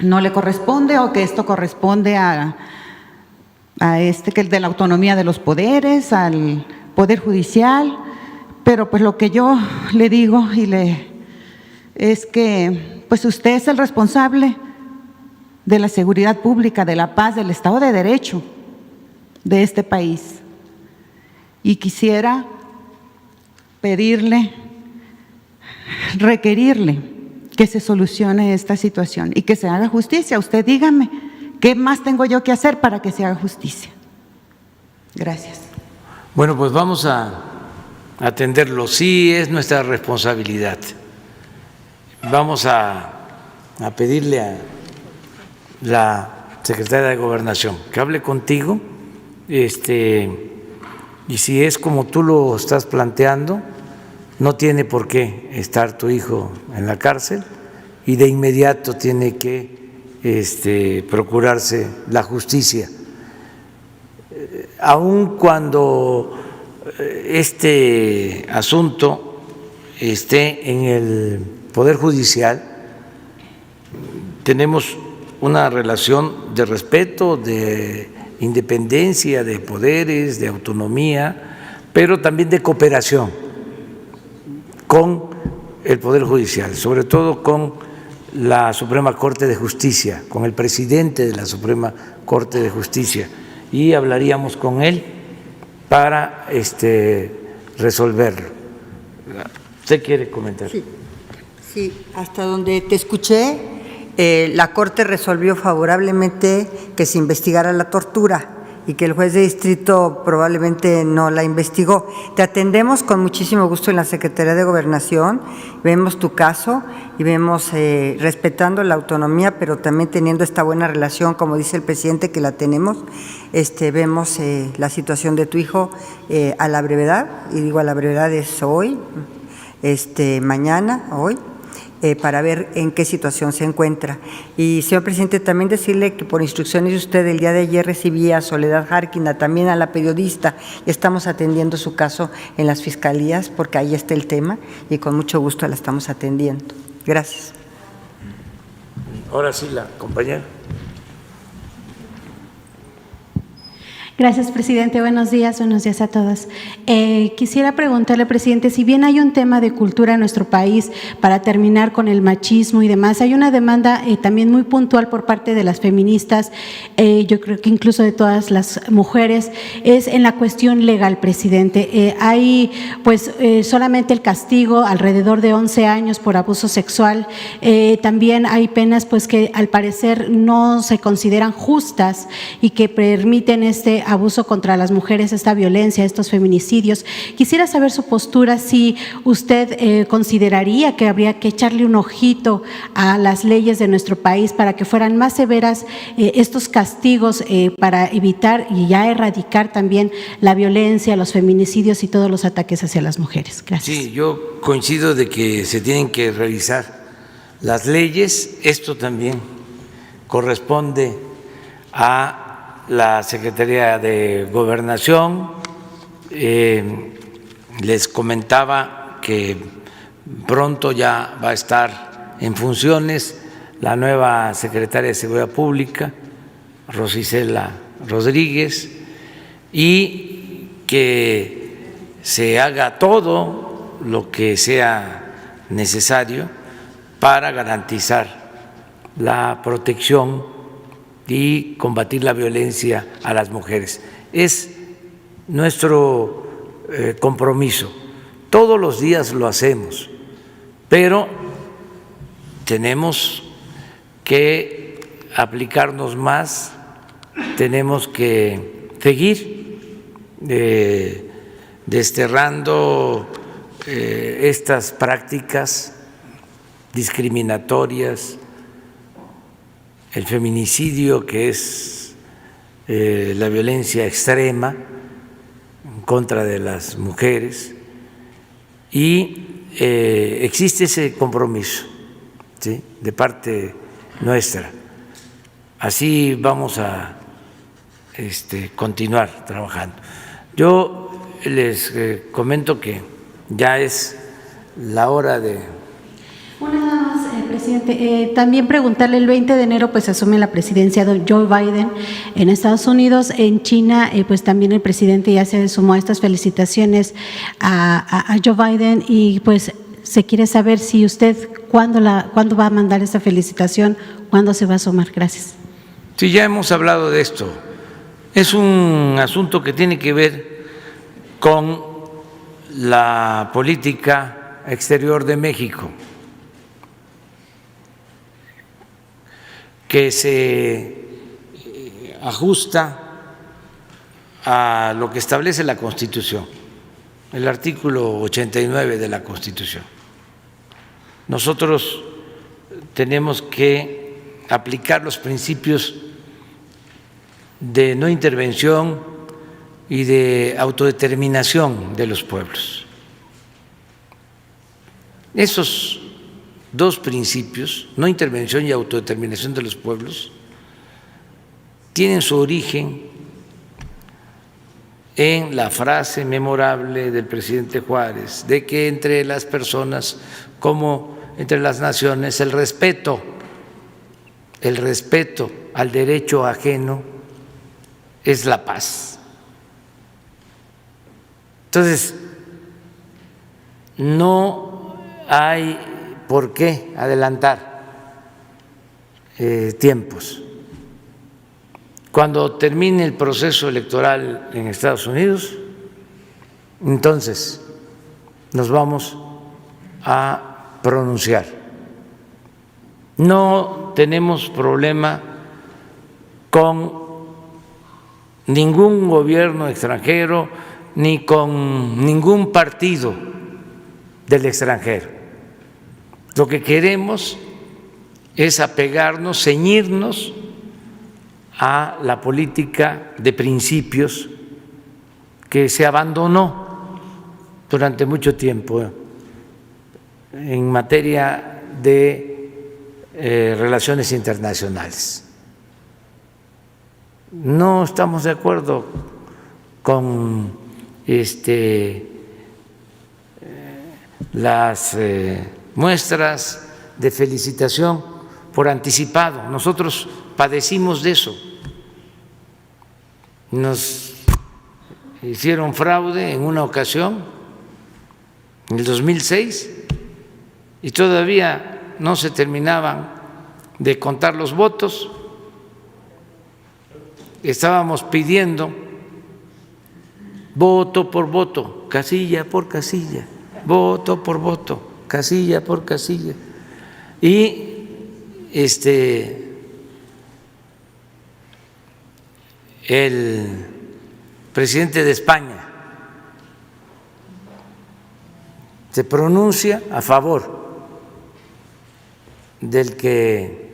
Speaker 9: no le corresponde o que esto corresponde que es de la autonomía de los poderes, al Poder Judicial, pero pues lo que yo le digo es que pues usted es el responsable de la seguridad pública, de la paz, del Estado de Derecho de este país. Y quisiera pedirle, requerirle que se solucione esta situación y que se haga justicia. Usted dígame, ¿qué más tengo yo que hacer para que se haga justicia? Gracias.
Speaker 1: Bueno, pues vamos a atenderlo. Sí, es nuestra responsabilidad. Vamos a pedirle a la secretaria de Gobernación que hable contigo, y si es como tú lo estás planteando, no tiene por qué estar tu hijo en la cárcel y de inmediato tiene que procurarse la justicia. Aun cuando este asunto esté en el Poder Judicial, tenemos una relación de respeto, de independencia de poderes, de autonomía, pero también de cooperación con el Poder Judicial, sobre todo con la Suprema Corte de Justicia, con el presidente de la Suprema Corte de Justicia, y hablaríamos con él para resolverlo. ¿Usted quiere comentar?
Speaker 2: Sí, hasta donde te escuché, la Corte resolvió favorablemente que se investigara la tortura y que el juez de distrito probablemente no la investigó. Te atendemos con muchísimo gusto en la Secretaría de Gobernación, vemos tu caso y vemos respetando la autonomía, pero también teniendo esta buena relación, como dice el presidente, que la tenemos, vemos la situación de tu hijo a la brevedad, y digo a la brevedad es hoy, mañana, hoy, para ver en qué situación se encuentra. Y, señor presidente, también decirle que por instrucciones de usted, el día de ayer recibí a Soledad Jarquina, también a la periodista, y estamos atendiendo su caso en las fiscalías, porque ahí está el tema, y con mucho gusto la estamos atendiendo. Gracias.
Speaker 1: Ahora sí, la compañera.
Speaker 11: Gracias, presidente. Buenos días a todos. Quisiera preguntarle, presidente, si bien hay un tema de cultura en nuestro país para terminar con el machismo y demás, hay una demanda también muy puntual por parte de las feministas, yo creo que incluso de todas las mujeres, es en la cuestión legal, presidente. Hay pues solamente el castigo alrededor de 11 años por abuso sexual. También hay penas pues que al parecer no se consideran justas y que permiten abuso contra las mujeres, esta violencia, estos feminicidios. Quisiera saber su postura, si usted consideraría que habría que echarle un ojito a las leyes de nuestro país para que fueran más severas estos castigos para evitar y ya erradicar también la violencia, los feminicidios y todos los ataques hacia las mujeres. Gracias.
Speaker 1: Sí, yo coincido de que se tienen que revisar las leyes. Esto también corresponde a la Secretaría de Gobernación. Les comentaba que pronto ya va a estar en funciones la nueva secretaria de Seguridad Pública, Rosicela Rodríguez, y que se haga todo lo que sea necesario para garantizar la protección y combatir la violencia a las mujeres. Es nuestro compromiso. Todos los días lo hacemos, pero tenemos que aplicarnos más, tenemos que seguir desterrando estas prácticas discriminatorias, el feminicidio, que es la violencia extrema en contra de las mujeres, y existe ese compromiso, ¿sí?, de parte nuestra. Así vamos a continuar trabajando. Yo les comento que ya es la hora de…
Speaker 11: Una más, presidente. También preguntarle, el 20 de enero pues asume la presidencia de Joe Biden en Estados Unidos. En China pues también el presidente ya se sumó a estas felicitaciones a Joe Biden, y pues se quiere saber si usted cuándo va a mandar esta felicitación, cuándo se va a sumar. Gracias.
Speaker 1: Sí, ya hemos hablado de esto. Es un asunto que tiene que ver con la política exterior de México, que se ajusta a lo que establece la Constitución, el artículo 89 de la Constitución. Nosotros tenemos que aplicar los principios de no intervención y de autodeterminación de los pueblos. Esos dos principios, no intervención y autodeterminación de los pueblos, tienen su origen en la frase memorable del presidente Juárez de que entre las personas como entre las naciones el respeto al derecho ajeno es la paz. Entonces, no hay por qué adelantar tiempos. Cuando termine el proceso electoral en Estados Unidos, entonces nos vamos a pronunciar. No tenemos problema con ningún gobierno extranjero ni con ningún partido del extranjero. Lo que queremos es apegarnos, ceñirnos a la política de principios que se abandonó durante mucho tiempo en materia de relaciones internacionales. No estamos de acuerdo con las muestras de felicitación por anticipado. Nosotros padecimos de eso. Nos hicieron fraude en una ocasión, en el 2006, y todavía no se terminaban de contar los votos. Estábamos pidiendo voto por voto, casilla por casilla, voto por voto, casilla por casilla. Y el presidente de España se pronuncia a favor del que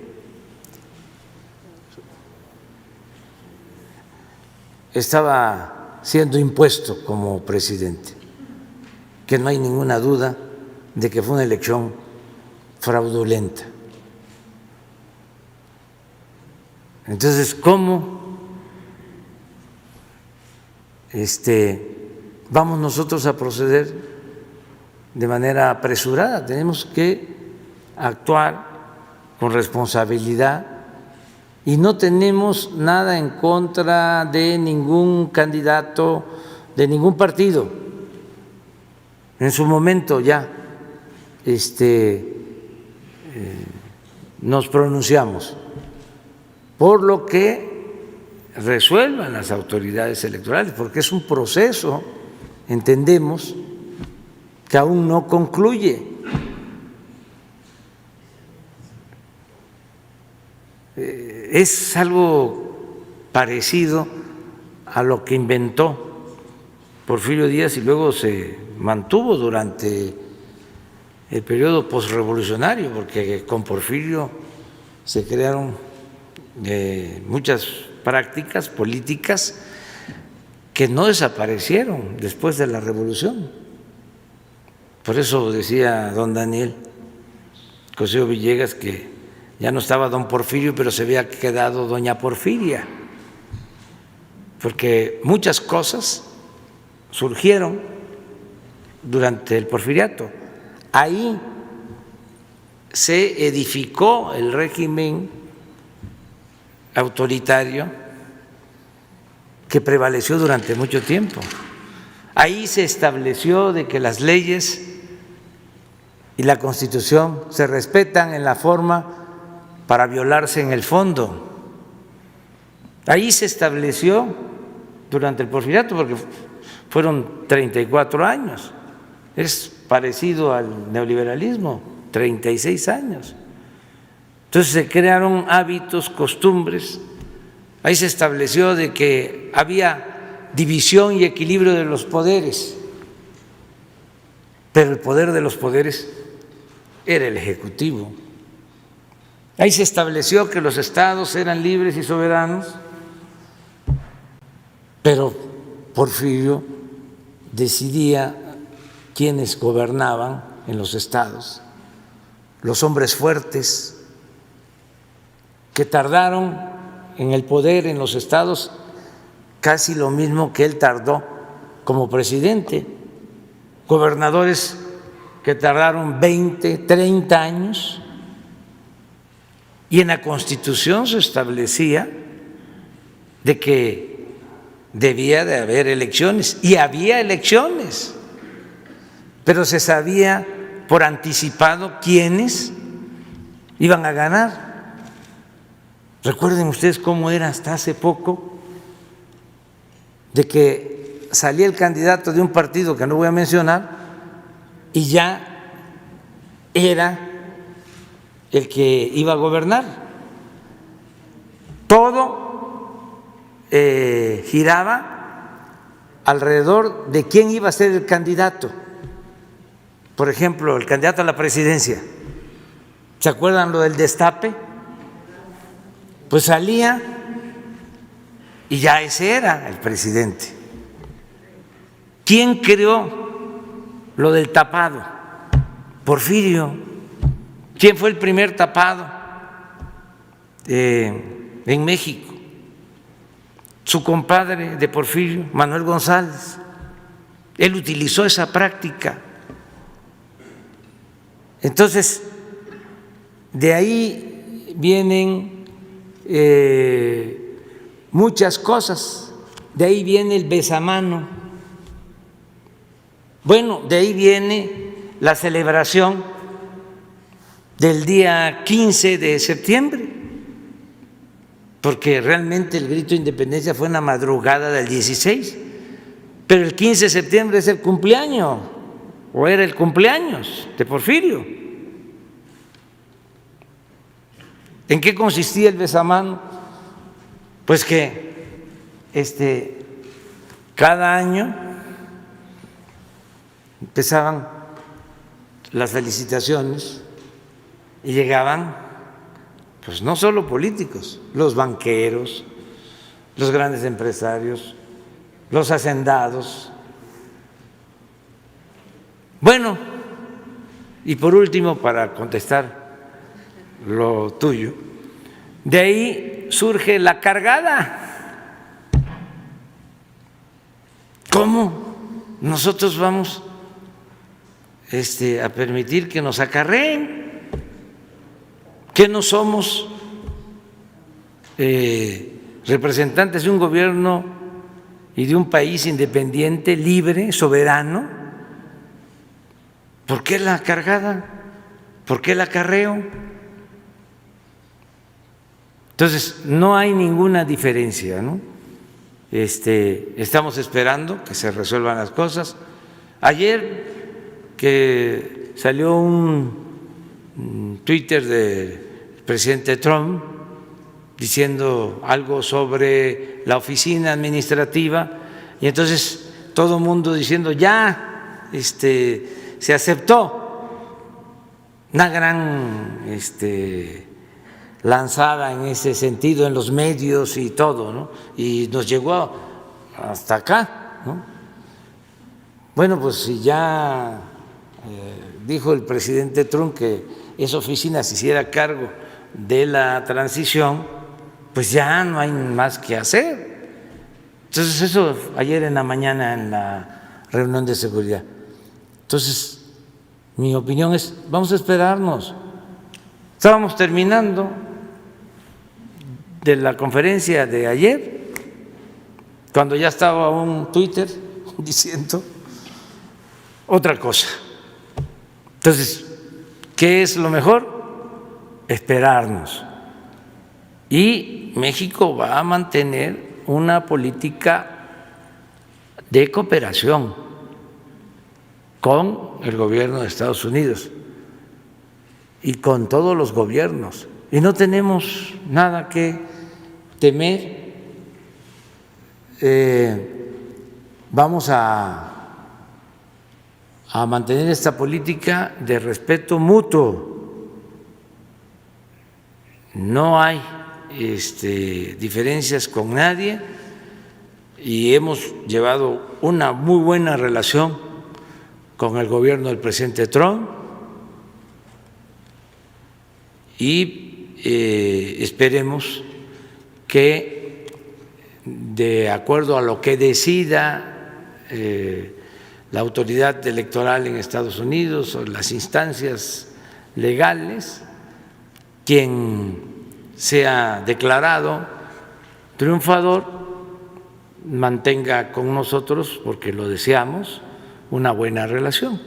Speaker 1: estaba siendo impuesto como presidente, que no hay ninguna duda de que fue una elección fraudulenta. Entonces, ¿cómo vamos nosotros a proceder de manera apresurada? Tenemos que actuar con responsabilidad y no tenemos nada en contra de ningún candidato, de ningún partido. En su momento ya nos pronunciamos por lo que resuelvan las autoridades electorales, porque es un proceso, entendemos, que aún no concluye. Es algo parecido a lo que inventó Porfirio Díaz y luego se mantuvo durante el periodo posrevolucionario, porque con Porfirio se crearon muchas prácticas políticas que no desaparecieron después de la revolución. Por eso decía don Daniel Cosío Villegas que ya no estaba don Porfirio, pero se había quedado doña Porfiria, porque muchas cosas surgieron durante el porfiriato. Ahí se edificó el régimen autoritario que prevaleció durante mucho tiempo. Ahí se estableció de que las leyes y la Constitución se respetan en la forma para violarse en el fondo. Ahí se estableció durante el porfiriato, porque fueron 34 años. Es parecido al neoliberalismo, 36 años. Entonces se crearon hábitos, costumbres. Ahí se estableció de que había división y equilibrio de los poderes, pero el poder de los poderes era el Ejecutivo. Ahí se estableció que los estados eran libres y soberanos, pero Porfirio decidía quiénes gobernaban en los estados, los hombres fuertes, que tardaron en el poder en los estados casi lo mismo que él tardó como presidente, gobernadores que tardaron 20, 30 años, y en la Constitución se establecía de que debía de haber elecciones, y había elecciones, pero se sabía por anticipado quiénes iban a ganar. Recuerden ustedes cómo era hasta hace poco, de que salía el candidato de un partido que no voy a mencionar y ya era el que iba a gobernar. Todo giraba alrededor de quién iba a ser el candidato. Por ejemplo, el candidato a la presidencia. ¿Se acuerdan lo del destape? Pues salía y ya ese era el presidente. ¿Quién creó lo del tapado? Porfirio. ¿Quién fue el primer tapado en México? Su compadre de Porfirio, Manuel González. Él utilizó esa práctica. Entonces, de ahí vienen muchas cosas. De ahí viene el besamano. Bueno, de ahí viene la celebración del día 15 de septiembre, porque realmente el grito de independencia fue en la madrugada del 16, pero el 15 de septiembre es el cumpleaños, o era el cumpleaños de Porfirio. ¿En qué consistía el besamano? Pues que cada año empezaban las felicitaciones y llegaban, pues no solo políticos, los banqueros, los grandes empresarios, los hacendados. Bueno, y por último, para contestar lo tuyo, de ahí surge la cargada. ¿Cómo nosotros vamos a permitir que nos acarreen? ¿Que no somos representantes de un gobierno y de un país independiente, libre, soberano? ¿Por qué la cargada? ¿Por qué el acarreo? Entonces, no hay ninguna diferencia, ¿no? Estamos esperando que se resuelvan las cosas. Ayer que salió un Twitter del presidente Trump diciendo algo sobre la oficina administrativa, y entonces todo el mundo diciendo ya se aceptó una gran lanzada en ese sentido en los medios y todo, ¿no? Y nos llegó hasta acá, ¿no? Bueno, pues si ya dijo el presidente Trump que esa oficina se hiciera cargo de la transición, pues ya no hay más que hacer. Entonces eso ayer en la mañana en la reunión de seguridad. Entonces mi opinión es, vamos a esperarnos. Estábamos terminando de la conferencia de ayer, cuando ya estaba un Twitter diciendo otra cosa. Entonces, ¿qué es lo mejor? Esperarnos. Y México va a mantener una política de cooperación con el gobierno de Estados Unidos y con todos los gobiernos. Y no tenemos nada que temer. Vamos a mantener esta política de respeto mutuo. No hay diferencias con nadie y hemos llevado una muy buena relación con el gobierno del presidente Trump y esperemos que, de acuerdo a lo que decida la autoridad electoral en Estados Unidos o las instancias legales, quien sea declarado triunfador, mantenga con nosotros, porque lo deseamos, una buena relación.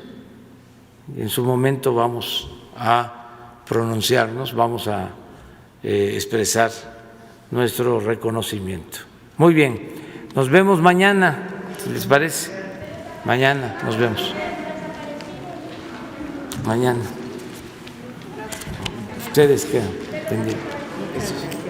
Speaker 1: En su momento vamos a pronunciarnos, vamos a expresar nuestro reconocimiento. Muy bien, nos vemos mañana, si les parece. Mañana nos vemos. Mañana. Ustedes quedan pendientes.